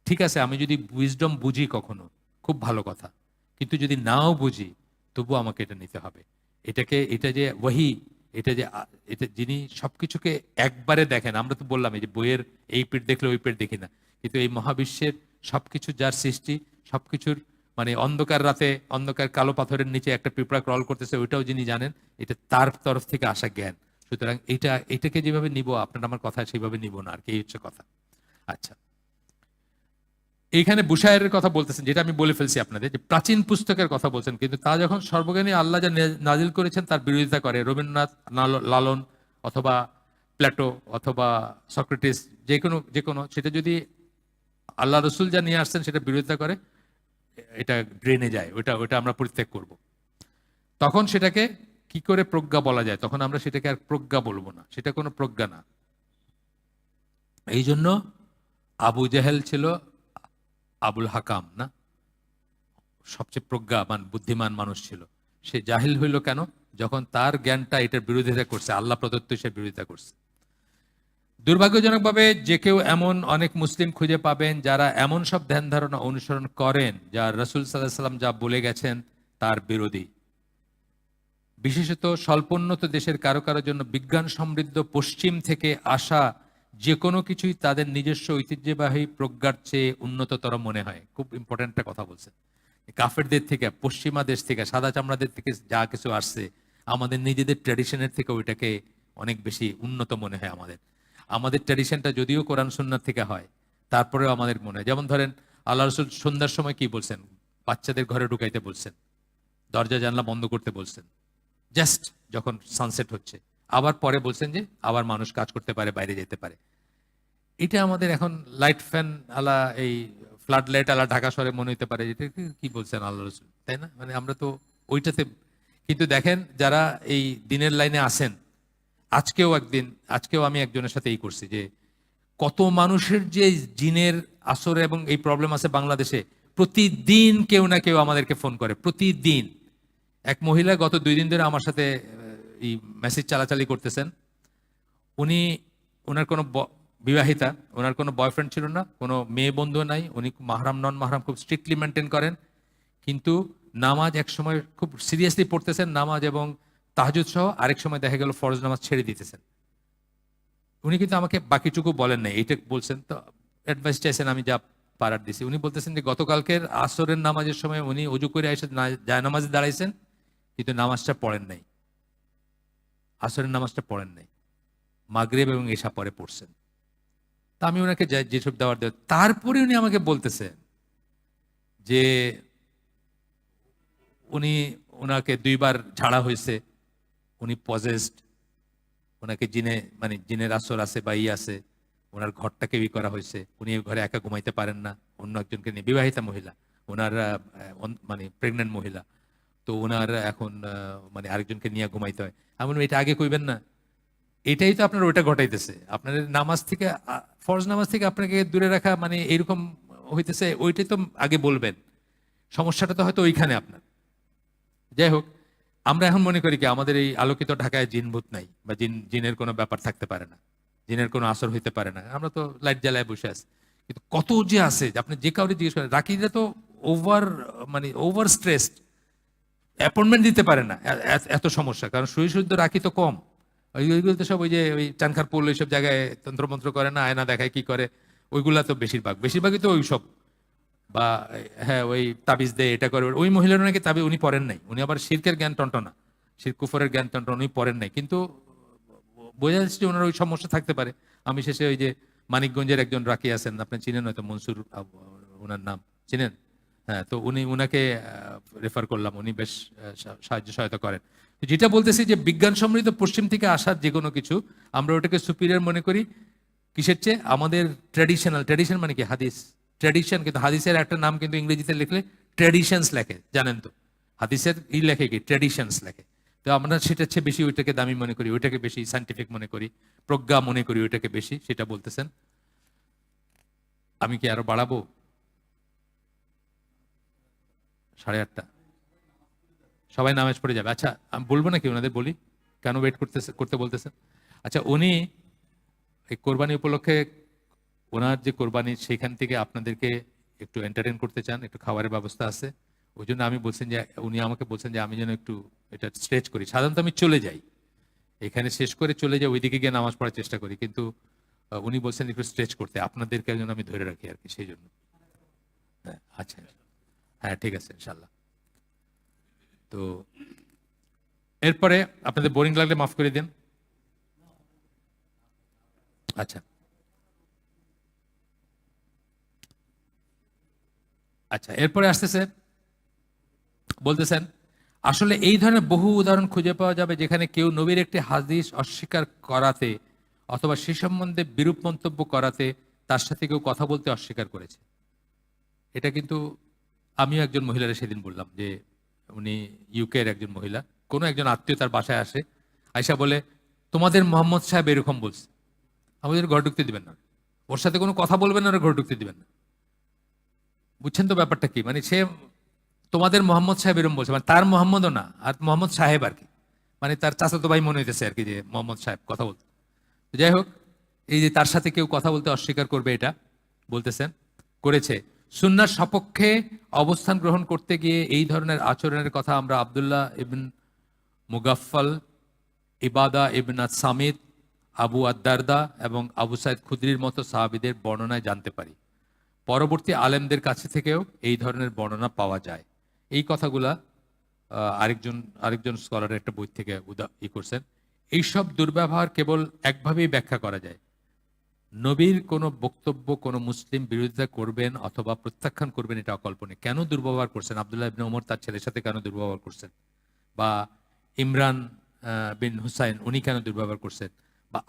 ঠিক আছে, আমি যদি উইজডম বুঝি কখনো, খুব ভালো কথা, কিন্তু যদি নাও বুঝি তবু আমাকে এটা নিতে হবে। এটাকে, এটা যে ওয়াহি, এটা যে এটা যিনি সবকিছুকে একবারে দেখেন। আমরা তো বললাম এই যে বইয়ের এই পেট দেখলে ওই পেট দেখি না, কিন্তু এই মহাবিশ্বের সবকিছু যার সৃষ্টি, সবকিছুর মানে অন্ধকার রাতে অন্ধকার কালো পাথরের নিচে একটা পিঁপড়া ক্রল করতেছে, ওইটাও যিনি জানেন, এটা তার তরফ থেকে আসা জ্ঞান। সুতরাং এটাকে যেভাবে নিব, আপনার আমার কথা সেইভাবে নিব না আর কি, এই হচ্ছে কথা। আচ্ছা, এইখানে বুশায়ের কথা বলতেছেন, যেটা আমি বলে ফেলছি আপনাদের, যে প্রাচীন পুস্তকের কথা বলছেন, কিন্তু তা যখন সর্বজ্ঞানী আল্লাহ যা নাজিল করেছেন তার বিরোধিতা করে। রবীন্দ্রনাথ, লালন অথবা প্ল্যাটো অথবা সক্রেটিস, যে কোনো সেটা যদি আল্লাহ রসুল যা নিয়ে আসছেন সেটা বিরোধিতা করে, এটা ড্রেনে যায়, ওটা আমরা পরিত্যাগ করব। তখন সেটাকে কি করে প্রজ্ঞা বলা যায়? তখন আমরা সেটাকে আর প্রজ্ঞা বলবো না, সেটা কোনো প্রজ্ঞা না। এই জন্য আবু জেহেল ছিল আবুল হাকাম না, সবচেয়ে প্রজ্ঞাবান বুদ্ধিমান মানুষ ছিল। সে জাহিল হইল কেন? যখন তার জ্ঞানটা এটার বিরোধিতা করছে, আল্লাহ প্রদত্ত সে বিরোধিতা করছে। দুর্ভাগ্যজনকভাবে যে কেউ এমন অনেক মুসলিম খুঁজে পাবেন যারা এমন সব ধ্যান ধারণা অনুসরণ করেন যা রাসূল সাল্লাল্লাহু আলাইহি ওয়াসাল্লাম যা বলে গেছেন তার বিরোধী। বিশেষত স্বল্পোন্নত দেশের কারো কারোর জন্য বিজ্ঞান সমৃদ্ধ পশ্চিম থেকে আসা যে কোনো কিছুই তাদের নিজস্ব ঐতিহ্যবাহী প্রজ্ঞার চেয়ে উন্নততর মনে হয়। খুব ইম্পর্টেন্ট একটা কথা বলছেন। কাফেরদের থেকে, পশ্চিমা দেশ থেকে, সাদা চামড়াদের থেকে যা কিছু আসছে, আমাদের নিজেদের ট্র্যাডিশনের থেকে ওইটাকে অনেক বেশি উন্নত মনে হয় আমাদের। আমাদের ট্র্যাডিশনটা যদিও কোরআন সুন্নাহ থেকে হয়, তারপরেও আমাদের মনে হয়, যেমন ধরেন আল্লাহ রসুল সন্ধ্যার সময় কি বলছেন? বাচ্চাদের ঘরে ঢুকাইতে বলছেন, দরজা জানলা বন্ধ করতে বলছেন, জাস্ট যখন সানসেট হচ্ছে। আবার পরে বলছেন যে আবার মানুষ কাজ করতে পারে, বাইরে যেতে পারে। এটা আমাদের এখন লাইট ফ্যান আলা, এই ফ্লাড লাইট আলা ঢাকা শহরে মনে হতে পারে এটা কি বলছেন আল্লাহ রসুল, তাই না? মানে আমরা তো ওইটাতে, কিন্তু দেখেন যারা এই দিনের লাইনে আসেন, আজকেও আমি একজনের সাথে এই করছি যে কত মানুষের যে জিনের আসর এবং এই প্রবলেম আছে বাংলাদেশে, প্রতিদিন কেউ না কেউ আমাদেরকে ফোন করে, প্রতিদিন। এক মহিলা গত 2 দিন ধরে আমার সাথে এই মেসেজ চালাচালি করতেছেন। উনি, ওনার কোনো বিবাহিতা, ওনার কোনো বয়ফ্রেন্ড ছিল না, কোনো মেয়ে বন্ধু নাই, উনি মাহরাম নন মাহরাম খুব স্ট্রিক্টলি মেনটেন করেন, কিন্তু নামাজ এক সময় খুব সিরিয়াসলি পড়তেছেন, নামাজ এবং তাহাজ্জুদ সহ, আরেক সময় দেখা গেল ফরজ নামাজ ছেড়ে দিতেছেন। উনি কিন্তু আমাকে বাকিটুকু বলেন নাই, এইটা বলছেন। তো অ্যাডভাইস চাইছেন, আমি যা পারার দিছি। উনি বলতেছেন যে গতকালকের আসরের নামাজের সময় উনি অজু করে এসে যায় নামাজে দাঁড়াইছেন, কিন্তু নামাজটা পড়েন নাই, আসরের নামাজটা পড়েন নাই, মাগরিব এবং এশা পরে পড়ছেন। তা আমি ওনাকে যেসব দেওয়ার দেওয়ার, তারপরে উনি আমাকে বলতেছেন যে ওনাকে 2বার ঝাড়া হয়েছে, উনি পজেসড, ওনাকে জিনের আসর আছে বা আছে, ওনার ঘরটাকে করা হয়েছে, উনি এই ঘরে একা ঘুমাইতে পারেন না, অন্য একজনকে নিয়ে, বিবাহিতা মহিলা, ওনার প্রেগনেন্ট মহিলা, তো ওনার এখন আরেকজনকে নিয়ে ঘুমাইতে হয়। এমন এটা আগে কইবেন না, এটাই তো আপনার ওইটা ঘটাইতেছে, আপনার নামাজ থেকে, ফরজ নামাজ থেকে আপনাকে দূরে রাখা, এরকম হইতেছে। ওইটাই তো আগে বলবেন, সমস্যাটা তো হয়তো ওইখানে আপনার। যাই হোক, আমরা এখন মনে করি কি আমাদের এই আলোকিত ঢাকায় জিনভূত নাই, বা জিনের কোনো ব্যাপার থাকতে পারে না, জিনের কোনো আসর হইতে পারে না, আমরা তো লাইট জ্বালায় বসে আছি। কিন্তু কত যে আছে, আপনি যে কাউরে জিজ্ঞেস করেন, রাকিরা তো ওভার স্ট্রেসড, অ্যাপয়েন্টমেন্ট দিতে পারে না, এত সমস্যা। কারণ শুদ্ধ রাখি তো কম, ওইগুলো তো সব ওই চানখার পোল, এইসব জায়গায় তন্ত্রমন্ত্র করে না, আয়না দেখায় কি করে, ওইগুলা তো বেশিরভাগই তো ওই সব, বা হ্যাঁ ওই তাবিজ দেয়, এটা করে। ওই মহিলার নাকি উনি পড়েন নাই, উনি আবার শিরকের জ্ঞান টন্টনা, শির কুফরের জ্ঞান টন্টন, উনি পড়েন নাই, কিন্তু বোঝা যাচ্ছে যে ওনার ওই সমস্যা থাকতে পারে। আমি শেষে ওই যে মানিকগঞ্জের একজন রাকি আছেন, আপনি চিনেন হয়তো, মনসুর ওনার নাম চিনেন, হ্যাঁ, তো উনাকে রেফার করলাম, উনি বেশ সাহায্য সহায়তা করেন। যেটা বলতেছি যে বিজ্ঞান সমৃদ্ধ পশ্চিম থেকে আসার যে কোনো কিছু আমরা ওটাকে সুপিরিয়র মনে করি, কিসের চেয়ে? আমাদের ট্র্যাডিশন মানে কি? হাদিস, ট্র্যাডিশন। কিন্তু হাদিসের একটা নাম কিন্তু ইংরেজিতে লিখলে ট্র্যাডিশনস লেখে, জানেন তো? হাদিসের লেখে কি? ট্র্যাডিশনস লেখে। তো আমরা সেটার চেয়ে বেশি ওইটাকে দামি মনে করি, ওইটাকে বেশি সায়েন্টিফিক মনে করি, প্রজ্ঞা মনে করি, ওইটাকে বেশি, সেটা বলতেছেন। আমি কি আরো বাড়াবো? 8:30 সবাই নামাজ পড়ে যাবে। আচ্ছা, আমি বলবো নাকি ওনাদের? বলি কেন ওয়েট করতে বলতেছেন। আচ্ছা, উনি এই কোরবানি উপলক্ষে, ওনার যে কোরবানি, সেখান থেকে আপনাদেরকে একটু এন্টারটেইন করতে চান, একটু খাবারের ব্যবস্থা আছে। ওই জন্য আমি বলছেন যে, উনি আমাকে বলছেন যে আমি যেন একটু এটা স্ট্রেচ করি। সাধারণত আমি চলে যাই, এখানে শেষ করে চলে যাই, ওইদিকে গিয়ে নামাজ পড়ার চেষ্টা করি, কিন্তু উনি বলছেন একটু স্ট্রেচ করতে, আপনাদেরকে যেন আমি ধরে রাখি আর কি, সেই জন্য। হ্যাঁ, আচ্ছা, হ্যাঁ, ঠিক আছে, ইনশাল্লাহ। তো এরপরে আপনাদের বোরিং লাগলে মাফ করে দিন। আচ্ছা আচ্ছা, এরপরে আসতেছে, বলতেছেন আসলে এই ধরনের বহু উদাহরণ খুঁজে পাওয়া যাবে যেখানে কেউ নবীর একটি হাদিস অস্বীকার করাতে অথবা সে সম্বন্ধে বিরূপ মন্তব্য করাতে তার সাথে কেউ কথা বলতে অস্বীকার করেছে। এটা কিন্তু আমিও একজন মহিলার সেদিন বললাম যে, উনি ইউকের একজন মহিলা, কোনো একজন আত্মীয় তার বাসায় আসে, আয়সা বলে তোমাদের মোহাম্মদ সাহেব এরকম বলছে, আমাদের ঘর ঢুকতে দিবেন না, ওর সাথে কোনো কথা বলবেন না, ওর ঘর ঢুকতে দিবেন না। বুঝছেন তো ব্যাপারটা কি? সে তোমাদের মোহাম্মদ সাহেব এরকম বলছে, তার মোহাম্মদও না, আর মোহাম্মদ সাহেব আর কি, তার চাচাতো ভাই মনে হইতেছে আর কি, যে মোহাম্মদ সাহেব কথা বলতে। যাই হোক, এই যে তার সাথে কেউ কথা বলতে অস্বীকার করবে, এটা বলতেছেন করেছে। সুন্নাহর সপক্ষে অবস্থান গ্রহণ করতে গিয়ে এই ধরনের আচরণের কথা আমরা আব্দুল্লাহ ইবন মুগাফফাল, ইবাদা ইবন সামিদ, আবু আদ-দারদা এবং আবু সাইদ খুদরির মতো সাহাবীদের বর্ণনায় জানতে পারি। পরবর্তী আলেমদের কাছে থেকেও এই ধরনের বর্ণনা পাওয়া যায়। এই কথাগুলা আরেকজন স্কলারের একটা বই থেকে করছেন। এইসব দুর্ব্যবহার কেবল একভাবেই ব্যাখ্যা করা যায়, নবীর কোনো বক্তব্য কোনো মুসলিম বিরোধিতা করবেন অথবা প্রত্যাখ্যান করবেন, এটা অকল্পনীয়। কেন দুর্ব্যবহার করছেন? আব্দুল্লাহ ইবনে ওমর তার ছেলের সাথে কেন দুর্ব্যবহার করছেন? বা ইমরান বিন হুসাইন, উনি কেন দুর্ব্যবহার করছেন? বা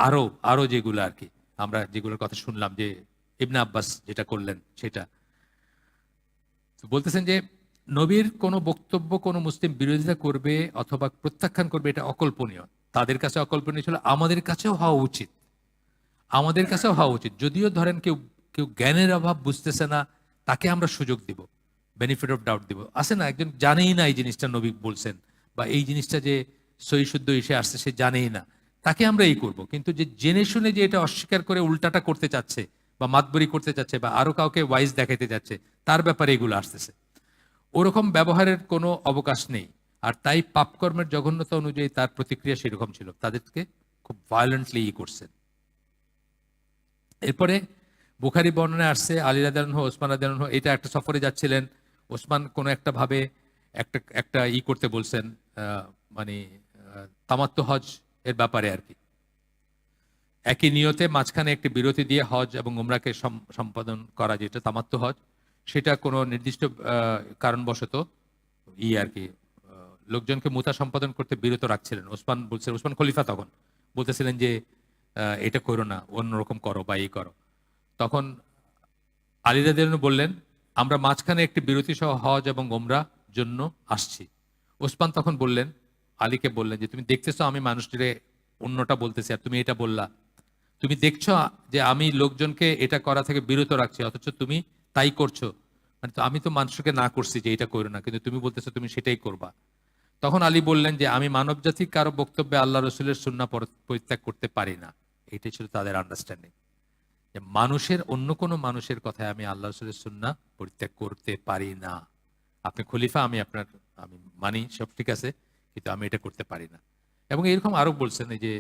আরো যেগুলো আর কি, আমরা যেগুলোর কথা শুনলাম, যে ইবনে আব্বাস যেটা করলেন, সেটা বলতেছেন যে নবীর কোনো বক্তব্য কোনো মুসলিম বিরোধিতা করবে অথবা প্রত্যাখ্যান করবে, এটা অকল্পনীয়। তাদের কাছে অকল্পনীয় ছিল, আমাদের কাছেও হওয়া উচিত, আমাদের কাছেও হওয়া উচিত। যদিও ধরেন কেউ কেউ জ্ঞানের অভাব বুঝতেছে না, তাকে আমরা সুযোগ দিব, বেনিফিট অফ ডাউট দিব। আছে না, একজন জানেই না এই জিনিসটা নবী বলছেন, বা এই জিনিসটা যে সহি শুদ্ধ এসে আসছে সে জানেই না, তাকে আমরা এই করব। কিন্তু যে জেনে শুনে যে এটা অস্বীকার করে উল্টাটা করতে চাচ্ছে বা মাতবরি করতে চাচ্ছে বা আরো কাউকে ওয়াইজ দেখাতে যাচ্ছে, তার ব্যাপারে এগুলো আসতেছে। ওরকম ব্যবহারের কোনো অবকাশ নেই। আর তাই পাপকর্মের জঘন্যতা অনুযায়ী তার প্রতিক্রিয়া সেরকম ছিল, তাদেরকে খুব ভায়োলেন্টলি করছেন। এরপরে বুখারী বর্ণনায় আসছে আলী রাদিয়াল্লাহু আনহু, ওসমান রাদিয়াল্লাহু আনহু এটা একটা সফরে যাচ্ছিলেন। ওসমান কোনো একটা ভাবে একটা একটা করতে বলছেন, মানে তামাত্তু হজ এর ব্যাপারে আর কি। একই নিয়তে মাঝখানে একটি বিরতি দিয়ে হজ এবং উমরাকে সম্পাদন করা, যেটা তামাত্তু হজ, সেটা কোনো নির্দিষ্ট কারণবশত আর কি লোকজনকে মুতা সম্পাদন করতে বিরত রাখছিলেন। ওসমান বলছেন, ওসমান খলিফা তখন বলতেছিলেন যে এটা করো না, অন্যরকম করো বা এই করো। তখন আলী রাদিয়াল্লাহু আনহু বললেন, আমরা মাঝখানে একটি বিরতি সহ হজ এবং ওমরা জন্য আসছি। ওসমান তখন বললেন, আলীকে বললেন যে তুমি দেখতেছো আমি মানুষটিরে অন্যটা বলতেছি আর তুমি এটা বললা, তুমি দেখছো যে আমি লোকজনকে এটা করা থেকে বিরত রাখছি, অথচ তুমি তাই করছো। মানে তো আমি তো মানুষকে না করছি যে এটা করো না, কিন্তু তুমি বলতেছো তুমি সেটাই করবা। তখন আলী বললেন যে আমি মানবজাতির কারো বক্তব্যে আল্লাহ রসুলের সুন্নাহ পরিত্যাগ করতে পারি না। এটাই ছিল তাদের আন্ডারস্ট্যান্ডিং, যে মানুষের অন্য কোনো মানুষের কথায় আমি আল্লাহ রসুলের সুন্নাহ পরিত্যাগ করতে পারি না। আপনি খলিফা, আমি মানি, সব ঠিক আছে, কিন্তু আমি এটা করতে পারি না। এবং এরকম আরো বলছেন, এই যে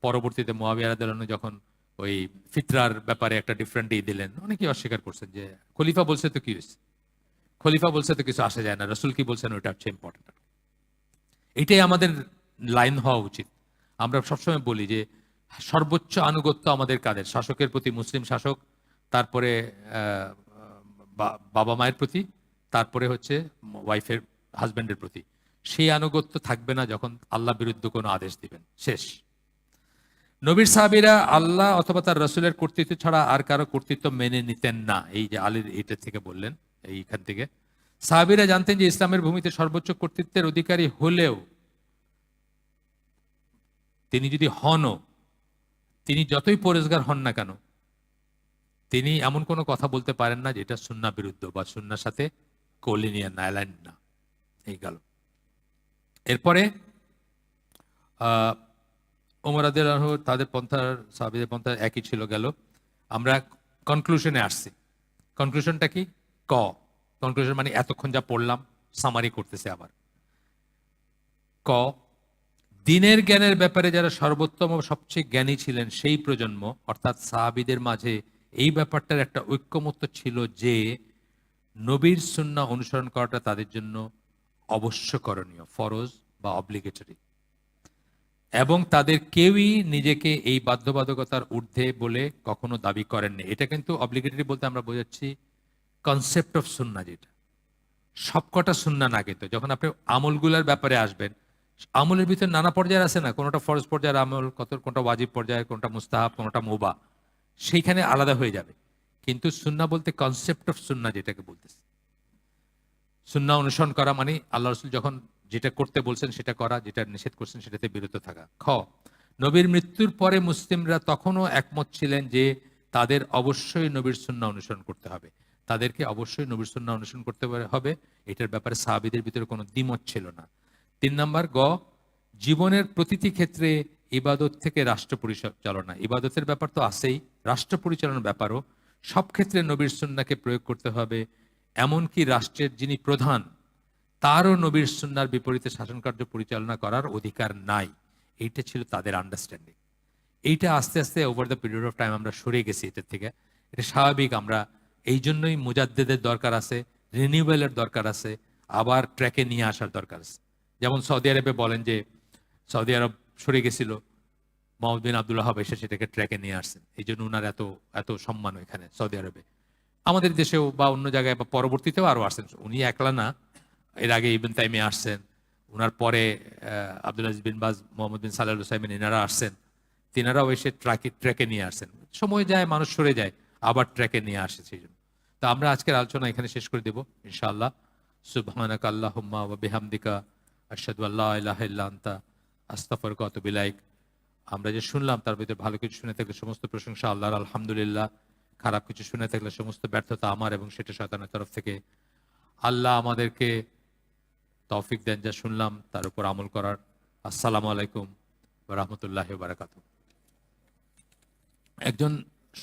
পরবর্তীতে মুআবিয়া রাদিয়াল্লাহু আনহু যখন ওই ফিতরার ব্যাপারে একটা ডিফারেন্ট দিলেন, অনেকেই অস্বীকার করছেন যে খলিফা বলছে তো কি হয়েছে, খলিফা বলছে তো কিছু আসা যায় না, রসুল কি বলছেন ওটা হচ্ছে ইম্পর্টেন্ট। এটাই আমাদের লাইন হওয়া উচিত। আমরা সবসময় বলি যে সর্বোচ্চ আনুগত্য আমাদের কাদের, শাসকের প্রতি, মুসলিম শাসক, তারপরে বাবা মায়ের প্রতি, তারপরে হচ্ছে ওয়াইফের, হাজব্যান্ডের প্রতি। সেই আনুগত্য থাকবে না যখন আল্লাহ বিরুদ্ধে কোনো আদেশ দিবেন, শেষ। নবীর সাহাবীরা আল্লাহ অথবা তার রসুলের কর্তৃত্ব ছাড়া আর কারো কর্তৃত্ব মেনে নিতেন না। এই যে আলীর এটা থেকে বললেন, এইখান থেকে সাহাবীরা জানতেন যে ইসলামের ভূমিতে সর্বোচ্চ কর্তৃত্বের অধিকারী হলেও তিনি যদি হনও, তিনি যতই পরেজগার হন না কেন, তিনি এমন কোনো কথা বলতে পারেন না যেটা সুন্নাহ বিরুদ্ধ বা সুন্নাহর সাথে কোলিনিয়ান না, অ্যালাইন না। এই গেল। এরপরে ওমর রাদিয়াল্লাহু আনহু, তাদের পন্থার, সাহাবীদের পন্থা একই ছিল গেল। আমরা কনক্লুশনে আসছি। কনক্লুশনটা কি? কনক্লুশন মানে এতক্ষণ যা পড়লাম সামারি করতেছে আবার। ক, দিনের জ্ঞানের ব্যাপারে যারা সর্বোত্তম ও সবচেয়ে জ্ঞানী ছিলেন সেই প্রজন্ম, অর্থাৎ সাহাবীদের মাঝে এই ব্যাপারটার একটা ঐক্যমত্য ছিল যে নবীর সুন্নাহ অনুসরণ করাটা তাদের জন্য অবশ্যকরণীয়, ফরজ বা অব্লিগেটরি। এবং তাদের কেউই নিজেকে এই বাধ্যবাধকতার ঊর্ধ্বে বলে কখনো দাবি করেননি। এটা কিন্তু অব্লিগেটরি বলতে আমরা বোঝাচ্ছি কনসেপ্ট অফ সুন্নাহ, যেটা সবকটা সুন্নাহ না। কিন্তু যখন আপনি আমলগুলার ব্যাপারে আসবেন, আমলের ভিতরে নানা পর্যায়ে আছে না, কোনটা ফরজ পর্যায়ের আমল, কোনটা ওয়াজিব পর্যায়ে, কোনটা মুস্তাহাব, কোনটা মুবা, সেইখানে আলাদা হয়ে যাবে। কিন্তু সুন্নাহ বলতে কনসেপ্ট অফ সুন্নাহ যেটাকে বলতেছে, সুন্নাহ অনুসরণ করা মানে আল্লাহ রসুল যখন যেটা করতে বলছেন সেটা করা, যেটা নিষেধ করছেন সেটাতে বিরত থাকা। খ, নবীর মৃত্যুর পরে মুসলিমরা তখনও একমত ছিলেন যে তাদের অবশ্যই নবীর সুন্নাহ অনুসরণ করতে হবে, তাদেরকে অবশ্যই নবীর সুন্নাহ অনুসরণ করতে হবে। এটার ব্যাপারে সাহাবীদের ভিতরে কোনো দ্বিমত ছিল না। 3 নাম্বার, গ, জীবনের প্রতিটি ক্ষেত্রে ইবাদত থেকে রাষ্ট্র পরিচালনা, ইবাদতের ব্যাপার তো আছেই, রাষ্ট্র পরিচালনার ব্যাপারও সব ক্ষেত্রে নবীর সুন্নাহকে প্রয়োগ করতে হবে। এমনকি রাষ্ট্রের যিনি প্রধান, তারও নবীর সুন্নাহর বিপরীতে শাসনকার্য পরিচালনা করার অধিকার নাই। এইটা ছিল তাদের আন্ডারস্ট্যান্ডিং। এইটা আস্তে আস্তে over the period of time আমরা সরে গেছি এটার থেকে। এটা স্বাভাবিক। আমরা এই জন্যই মুজাদ্দেদের দরকার আছে, রিনিউয়ালের দরকার আছে, আবার ট্র্যাকে নিয়ে আসার দরকার আছে। যেমন সৌদি আরবে বলেন যে সৌদি আরব সরে গেছিল, মোহাম্মদ বিন আব্দুল্লাহ এসে সেটাকে ট্র্যাকে নিয়ে আসছেন, এই জন্য উনার এত এত সম্মান এখানে সৌদি আরবে। আমাদের দেশেও বা অন্য জায়গায় বা পরবর্তীতেও আরো আসছেন, উনি একলা না, এর আগে ইবনে তাইমিয়া আসছেন, উনার পরে আব্দুল আজিজ বিন বাজ, মোহাম্মদ বিন সালেহ আল উসাইমিন, এনারা আসছেন, তিনারাও এসে ট্র্যাকে নিয়ে আসছেন। সময় যায়, মানুষ সরে যায়, আবার ট্র্যাকে নিয়ে আসে। সেই জন্য তো আমরা আজকের আলোচনা এখানে শেষ করে দেব ইনশাআল্লাহ। সুবহানাকা আল্লাহুম্মা ওয়া বিহামদিকা আশহাদু আল্লা ইলাহা ইল্লা আনতা আস্তাগফিরুকা ওয়া আতুবু ইলাইক। আমরা যে শুনলাম তার ভিতরে ভালো কিছু শুনে থাকলে সমস্ত প্রশংসা আল্লাহর, আলহামদুলিল্লাহ। খারাপ কিছু শুনে থাকলে সমস্ত ব্যর্থতা আমার এবং সেটা শয়তানের তরফ থেকে। আল্লাহ আমাদেরকে তৌফিক দেন যা শুনলাম তার উপর আমল করার। আসসালামু আলাইকুম ওয়া রাহমাতুল্লাহি ওয়া বারাকাতুহু। একজন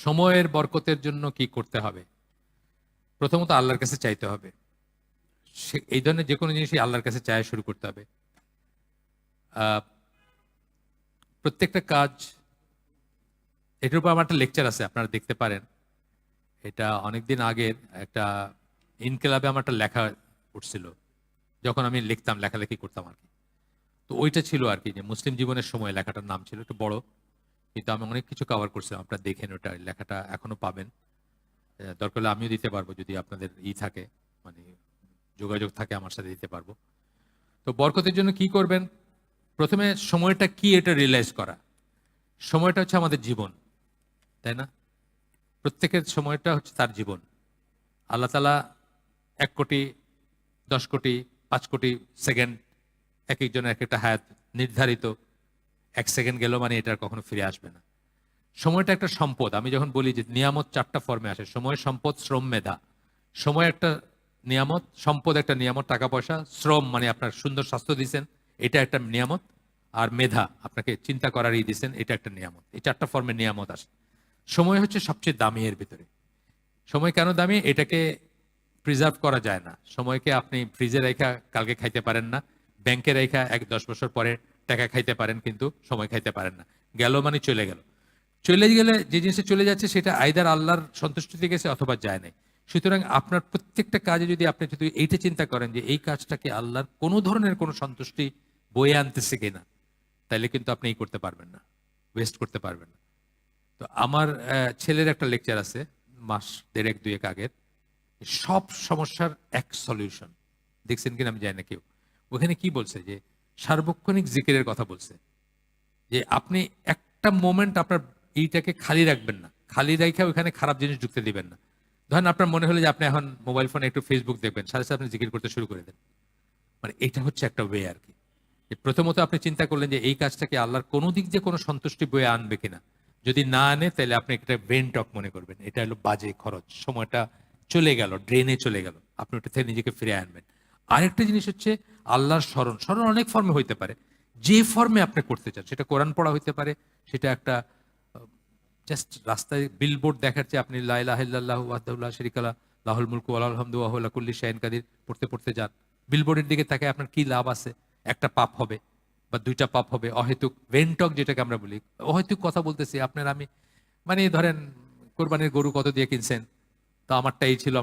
সময়ের বরকতের জন্য কি করতে হবে? প্রথমত আল্লাহর কাছে চাইতে হবে। এই ধরনের যে কোনো জিনিসই আল্লাহর কাছে চায় শুরু করতে হবে। আহ, প্রত্যেকটা কাজ, এটার উপর আমার একটা লেকচার আছে, আপনারা দেখতে পারেন। এটা অনেকদিন আগের একটা ইনকেলাবে আমার একটা লেখা উঠছিল, যখন আমি লিখতাম, লেখালেখি করতাম আর কি। তো ওইটা ছিল আর কি, যে মুসলিম জীবনের সময়, লেখাটার নাম ছিল, একটু বড়, কিন্তু আমি অনেক কিছু কভার করছিলাম। আপনারা দেখেন, ওটা লেখাটা এখনো পাবেন। দরকার হলে আমিও দিতে পারবো, যদি আপনাদের থাকে, মানে যোগাযোগ থাকে আমার সাথে, দিতে পারবো। তো বরকতের জন্য কি করবেন? প্রথমে সময়টা কি এটা রিয়েলাইজ করা। সময়টা হচ্ছে আমাদের জীবন, তাই না? প্রত্যেকের সময়টা হচ্ছে তার জীবন। আল্লাহ তাআলা 1 কোটি, 10 কোটি, 5 কোটি সেকেন্ড, এক একজনের এক একটা হায়াত নির্ধারিত। 1 সেকেন্ড গেল মানে এটা আর কখনো ফিরে আসবে না। সময়টা একটা সম্পদ। আমি যখন বলি যে নিয়ামত 4টা ফর্মে আসে: সময়, সম্পদ, শ্রম, মেধা। সময় একটা নিয়ামত, সম্পদ একটা নিয়ামত, টাকা পয়সা। শ্রম মানে আপনার সুন্দর স্বাস্থ্য দিয়েছেন, এটা একটা নিয়ামত। আর মেধা, আপনাকে চিন্তা করারই দিয়েছেন, এটা একটা নিয়ামত। এই 4টা ফর্মের নিয়ামত আসে। সময় হচ্ছে সবচেয়ে দামি এর ভিতরে। সময় কেন দামি? এটাকে প্রিজার্ভ করা যায় না। সময়কে আপনি ফ্রিজে রেখা কালকে খাইতে পারেন না, ব্যাংকে রেখা 10 বছর পরে টাকা খাইতে পারেন, কিন্তু সময় খাইতে পারেন না। গেল মানে চলে গেল। চলে গেলে যে জিনিসটা চলে যাচ্ছে সেটা আইদার আল্লাহর সন্তুষ্টিতে গেছে অথবা যায় নাই। সুতরাং আপনার প্রত্যেকটা কাজে যদি আপনি যদি এইটা চিন্তা করেন যে এই কাজটাকে আল্লাহর কোনো ধরনের কোনো সন্তুষ্টি বয়ে আনতেছে কিনা, তাইলে কিন্তু আপনি এই করতে পারবেন না, ওয়েস্ট করতে পারবেন না। তো আমার ছেলের একটা লেকচার আছে, মাস 1.5-2 আগের, সব সমস্যার এক সলিউশন। দেখছেন কিনা আমি জানি না কেউ। ওখানে কি বলছে, যে সার্বক্ষণিক জিকিরের কথা বলছে, যে আপনি একটা মোমেন্ট আপনার এইটাকে খালি রাখবেন না, খালি রেখে ওখানে খারাপ জিনিস ঢুকতে দিবেন না। ধরেন আপনার মনে হলো যে আপনি এখন মোবাইল ফোনে একটু ফেসবুক দেখবেন, সাথে সাথে আপনি জিকির করতে শুরু করে দেন। মানে এটা হচ্ছে একটা ওয়ে আর কি। যে প্রথমত আপনি চিন্তা করলেন যে এই কাজটাকে আল্লাহর কোনো দিক দিয়ে কোনো সন্তুষ্টি বয়ে আনবে কিনা। যদি না আনে তাহলে আপনি একটা ব্রেন টক মনে করবেন, এটা হলো বাজে খরচ, সময়টা চলে গেল, ড্রেনে চলে গেল, আপনি ওটা থেকে নিজেকে ফিরে আনবেন। আরেকটা জিনিস হচ্ছে আল্লাহর স্মরণ। স্মরণ অনেক ফর্মে হইতে পারে, যে ফর্মে আপনি করতে চান। সেটা কোরআন পড়া হইতে পারে, সেটা একটা জাস্ট রাস্তায় বিলবোর্ড দেখার চেয়ে আপনি লা ইলাহা ইল্লাল্লাহু ওয়াহদাহু লা শারীকা লাহু লাহুল মুলকু ওয়া লাহুল হামদু ওয়া হুয়া আলা কুল্লি শাইইন কাদির পড়তে পড়তে যান। বিলবোর্ডের দিকে তাকায় আপনার কি লাভ আছে? একটা পাপ হবে বা 2টা পাপ হবে। অহেতুক ভেন্টক যেটাকে আমরা বলি, অহেতুক কথা বলতেছি আপনার আমি, মানে ধরেন কোরবানির গরু কত দিয়ে কিনছেন, তো আমারটা এই ছিল,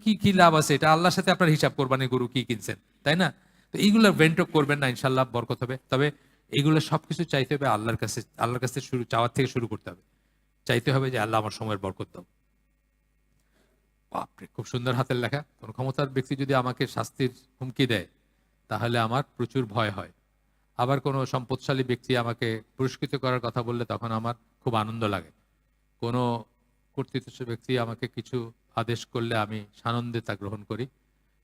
কি কি লাভ আছে? এটা আল্লাহর সাথে আপনার হিসাব, কোরবানির গরু কি কিনছেন, তাই না? তো এইগুলো ভেন্টক করবেন না, ইনশাল্লাহ বরকত হবে। তবে এইগুলো সবকিছু চাইতে হবে আল্লাহর কাছে। আল্লাহর কাছে শুরু, চাওয়ার থেকে শুরু করতে হবে। চাইতে হবে যে আল্লাহ আমার সময়ের বরকত দাও। বাপরে, খুব সুন্দর হাতের লেখা। কোন ক্ষমতার ব্যক্তি যদি আমাকে শাস্তির হুমকি দেয় তাহলে আমার প্রচুর ভয় হয়। আবার কোনো সম্পদশালী ব্যক্তি আমাকে পুরস্কৃত করার কথা বললে তখন আমার খুব আনন্দ লাগে। কোনো কর্তৃত্বশীল ব্যক্তি আমাকে কিছু আদেশ করলে আমি সানন্দে তা গ্রহণ করি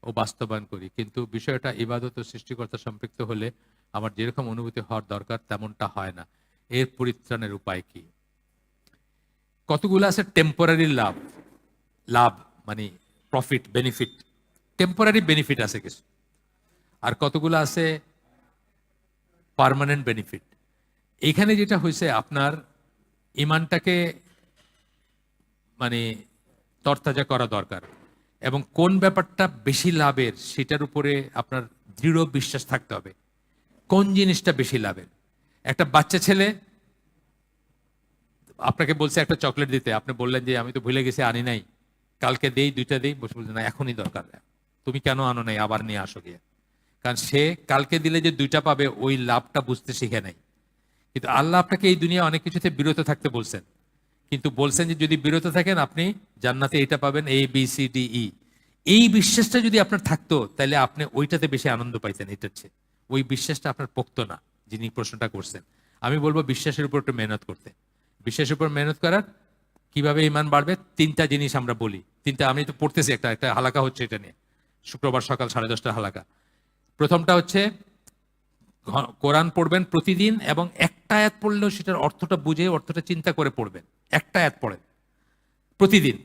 ও বাস্তবায়ন করি। কিন্তু বিষয়টা ইবাদত ও সৃষ্টিকর্তা সম্পৃক্ত হলে আমার যেরকম অনুভূতি হওয়ার দরকার তেমনটা হয় না। এর পরিত্রাণের উপায় কি? কতগুলো আছে টেম্পোরারি লাভ, লাভ মানে প্রফিট, বেনিফিট, টেম্পোরারি বেনিফিট আছে কিছু। আর কতগুলো আছে পার্মানেন্ট বেনিফিট। এখানে যেটা হয়েছে, আপনার ইমানটাকে মানে তরতাজা করা দরকার, এবং কোন ব্যাপারটা বেশি লাভের সেটার উপরে আপনার দৃঢ় বিশ্বাস থাকতে হবে। কোন জিনিসটা বেশি লাভের? একটা বাচ্চা ছেলে আপনাকে বলছে একটা চকলেট দিতে, আপনি বললেন যে আমি তো ভুলে গেছি, আনি নাই, কালকে দেই, 2টা দেই। বসে বলছেন না, এখনই দরকার। তুমি কেন আনো নাই, আবার নিয়ে আসো গিয়ে। কারণ সে কালকে দিলে যে 2টা পাবে ওই লাভটা বুঝতে শিখে নাই। কিন্তু আল্লাহ আপনাকে এই দুনিয়া অনেক কিছুতে বিরত থাকতে বলছেন, কিন্তু বলছেন যে যদি বিরত থাকেন আপনি জান্নাতে এটা পাবেন, ABCDE। এই বিশ্বাসটা যদি আপনার থাকতো তাহলে আপনি ওইটাতে বেশি আনন্দ পাইতেন এটার চেয়ে। ওই বিশ্বাসটা আপনার পোক্ত না, যিনি প্রশ্নটা করছেন। আমি বলবো বিশ্বাসের উপর একটু মেহনত করতে। বিশ্বাসের উপর মেহনত করার কিভাবে ইমান বাড়বে? 3টা জিনিস আমরা বলি, 3টা আমি তো পড়তেছি, একটা একটা হালাকা হচ্ছে এটা নিয়ে, শুক্রবার সকাল 10:30 হালাকা। প্রথমটা হচ্ছে কোরআন পড়বেন প্রতিদিন, এবং একটা আয়াত পড়লেও সেটার অর্থটা বুঝে, অর্থটা চিন্তা করে পড়বেন। একটা আয়াত পড়েন প্রতিদিন,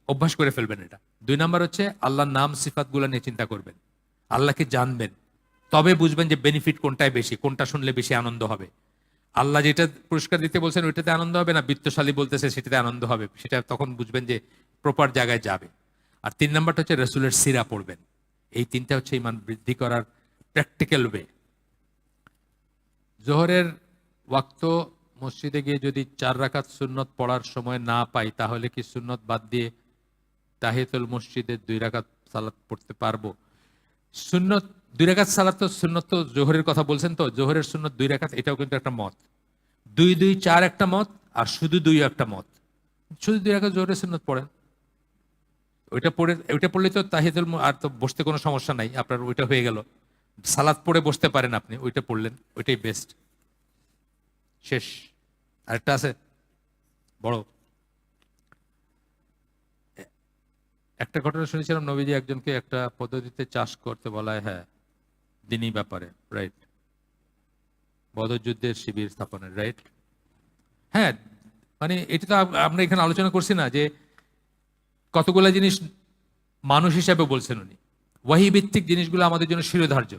অভ্যাস করে ফেলবেন এটা। 2 নাম্বার হচ্ছে আল্লাহর নাম সিফাতগুলো নিয়ে চিন্তা করবেন, আল্লাহকে জানবেন, তবে বুঝবেন যে বেনিফিট কোনটায় বেশি, কোনটা শুনলে বেশি আনন্দ হবে। আল্লাহ যেটা পুরস্কার দিতে বলছেন ওইটাতে আনন্দ হবে না, বিত্তশালী বলতেছে সেটাতে আনন্দ হবে, সেটা তখন বুঝবেন যে প্রপার জায়গায় যাবে। আর 3 নাম্বারটা হচ্ছে রসুলের সিরা পড়বেন। এই 3টা হচ্ছে ইমান বৃদ্ধি করার প্র্যাকটিক্যাল ওয়ে। জোহরের ওয়াক্ত মসজিদে গিয়ে যদি 4 রাকাত সুন্নত পড়ার সময় না পাই, তাহলে কি সুন্নত বাদ দিয়ে তাহিয়াতুল মসজিদে 2 রাকাত সালাত পড়তে পারবো? সুন্নত 2 রাকাত সালাত তো সুন্নত, তো জোহরের কথা বলছেন, তো জোহরের সুন্নত 2 রাকাত, এটাও কিন্তু একটা মত। 2 2 4 একটা মত, আর শুধু 2 একটা মত। শুধু 2 রাকাত জোহরের সুন্নত পড়েন, ওইটা পড়লে তো তাহিয়াতুল আর তো বসতে কোনো সমস্যা নাই, আপনার ওইটা হয়ে গেল। সালাত পড়ে বসতে পারেন আপনি, ওইটা পড়লেন, ওইটাই বেস্ট। শেষ। আরেকটা আছে বড় একটা ঘটনা শুনেছিলাম, নবীজি একজনকে একটা পদ্ধতিতে চাষ করতে বলায়, হ্যাঁ দিনই ব্যাপারে, রাইট, বদর যুদ্ধের শিবির স্থাপনের, রাইট। হ্যাঁ, মানে এটা তো আমরা এখানে আলোচনা করছি না যে কতগুলা জিনিস মানুষ হিসাবে বলছেন উনি, ওয়াহি ভিত্তিক জিনিসগুলো আমাদের জন্য শিরোধার্য।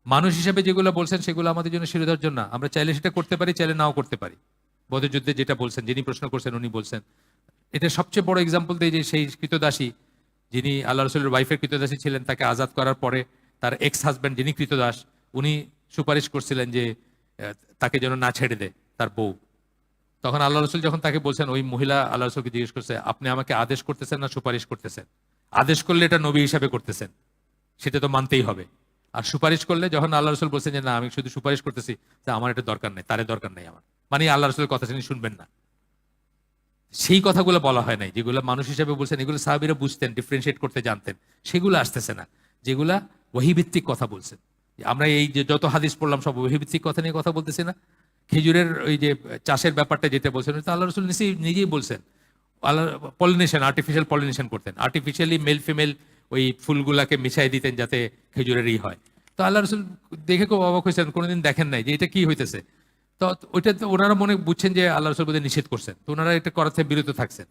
মানুষ হিসাবে যেগুলো বলছেন সেগুলো আমাদের জন্য শিরোধার্য না, আমরা চাইলে সেটা করতে পারি, চাইলে নাও করতে পারি। বদর যুদ্ধে যেটা বলছেন, যিনি প্রশ্ন করছেন উনি বলছেন, এটা সবচেয়ে বড় এক্সাম্পল দিয়ে যে সেই কৃতদাসী, যিনি আল্লাহ রসুলের ওয়াইফের কৃতদাসী ছিলেন, তাকে আজাদ করার পরে তার এক্স হাজব্যান্ড যিনি কৃতদাস, উনি সুপারিশ করছিলেন যে তাকে যেন না ছেড়ে দেয় তার বউ। তখন আল্লাহ রসুল যখন তাকে বলছেন, ওই মহিলা আল্লাহ রসুলকে জিজ্ঞেস করছে, আপনি আমাকে আদেশ করতেছেন না সুপারিশ করতেছেন? আদেশ করলে এটা নবী হিসাবে করতেছেন, সেটা তো মানতেই হবে। আর সুপারিশ করলে, যখন আল্লাহ রসুল বলছেন যে না আমি শুধু সুপারিশ করতেছি, যে আমার এটা দরকার নেই, তারে দরকার নেই আমার, মানে আল্লাহ রসুলের কথা তিনি শুনবেন না, সেই কথাগুলো বলা হয় নাই। যেগুলো মানুষ হিসেবে বলছেন এগুলো সাহাবীরা বুঝতেন, ডিফারেন্সিয়েট করতে জানতেন, সেগুলো আসতেছে না। যেগুলা ওয়াহিভিত্তিক কথা বলছেন, আমরা এই যে যত হাদিস পড়লাম সব ওয়াহিভিত্তিক কথা নিয়ে কথা বলতেছি না। খেজুরের ওই যে চাষের ব্যাপারটা যেটা বলছেন, ওটা আল্লাহ রসুল নিজেই বলছেন। আল্লাহ পলিনেশন, আর্টিফিশিয়াল পলিনেশন করতেন, আর্টিফিশিয়ালি মেল ফিমেল ওই ফুলগুলাকে মিশাই দিতেন যাতে খেজুরেরই হয়। তো আল্লাহ রসুল দেখে খুব অবাক হয়েছেন, কোনোদিন দেখেন নাই যে এটা কি হইতেছে। তো ওইটা তো ওনারা মনে বুঝছেন যে আল্লাহ রসুল বোধহয় নিষেধ করছেন, তো ওনারা এটা করার থেকে বিরত থাকছেন।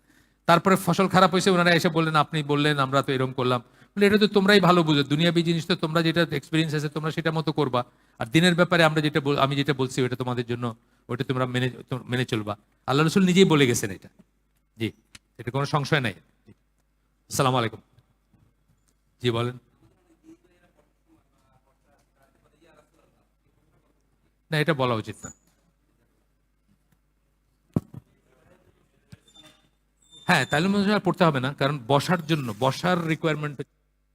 তারপরে ফসল খারাপ হয়েছে, ওনারা এসে বললেন আপনি বললেন আমরা তো এরকম করলাম, বলে এটা তো তোমরাই ভালো বুঝো, দুনিয়াবী জিনিস তো তোমরা যেটা এক্সপিরিয়েন্স আছে তোমরা সেটা মতো করবা, আর দিনের ব্যাপারে আমরা যেটা আমি যেটা বলছি ওটা তোমাদের জন্য, ওটা তোমরা মেনে চলবা। আল্লাহ রসুল নিজেই বলে গেছেন এটা। জি, এটা কোনো সংশয় নাই। আসসালামু আলাইকুম। জি বলেন। না, এটা বলা উচিত না। হ্যাঁ, তাহলে মনে হয় আর পড়তে হবে না, কারণ বসার জন্য, বসার রিকোয়ারমেন্ট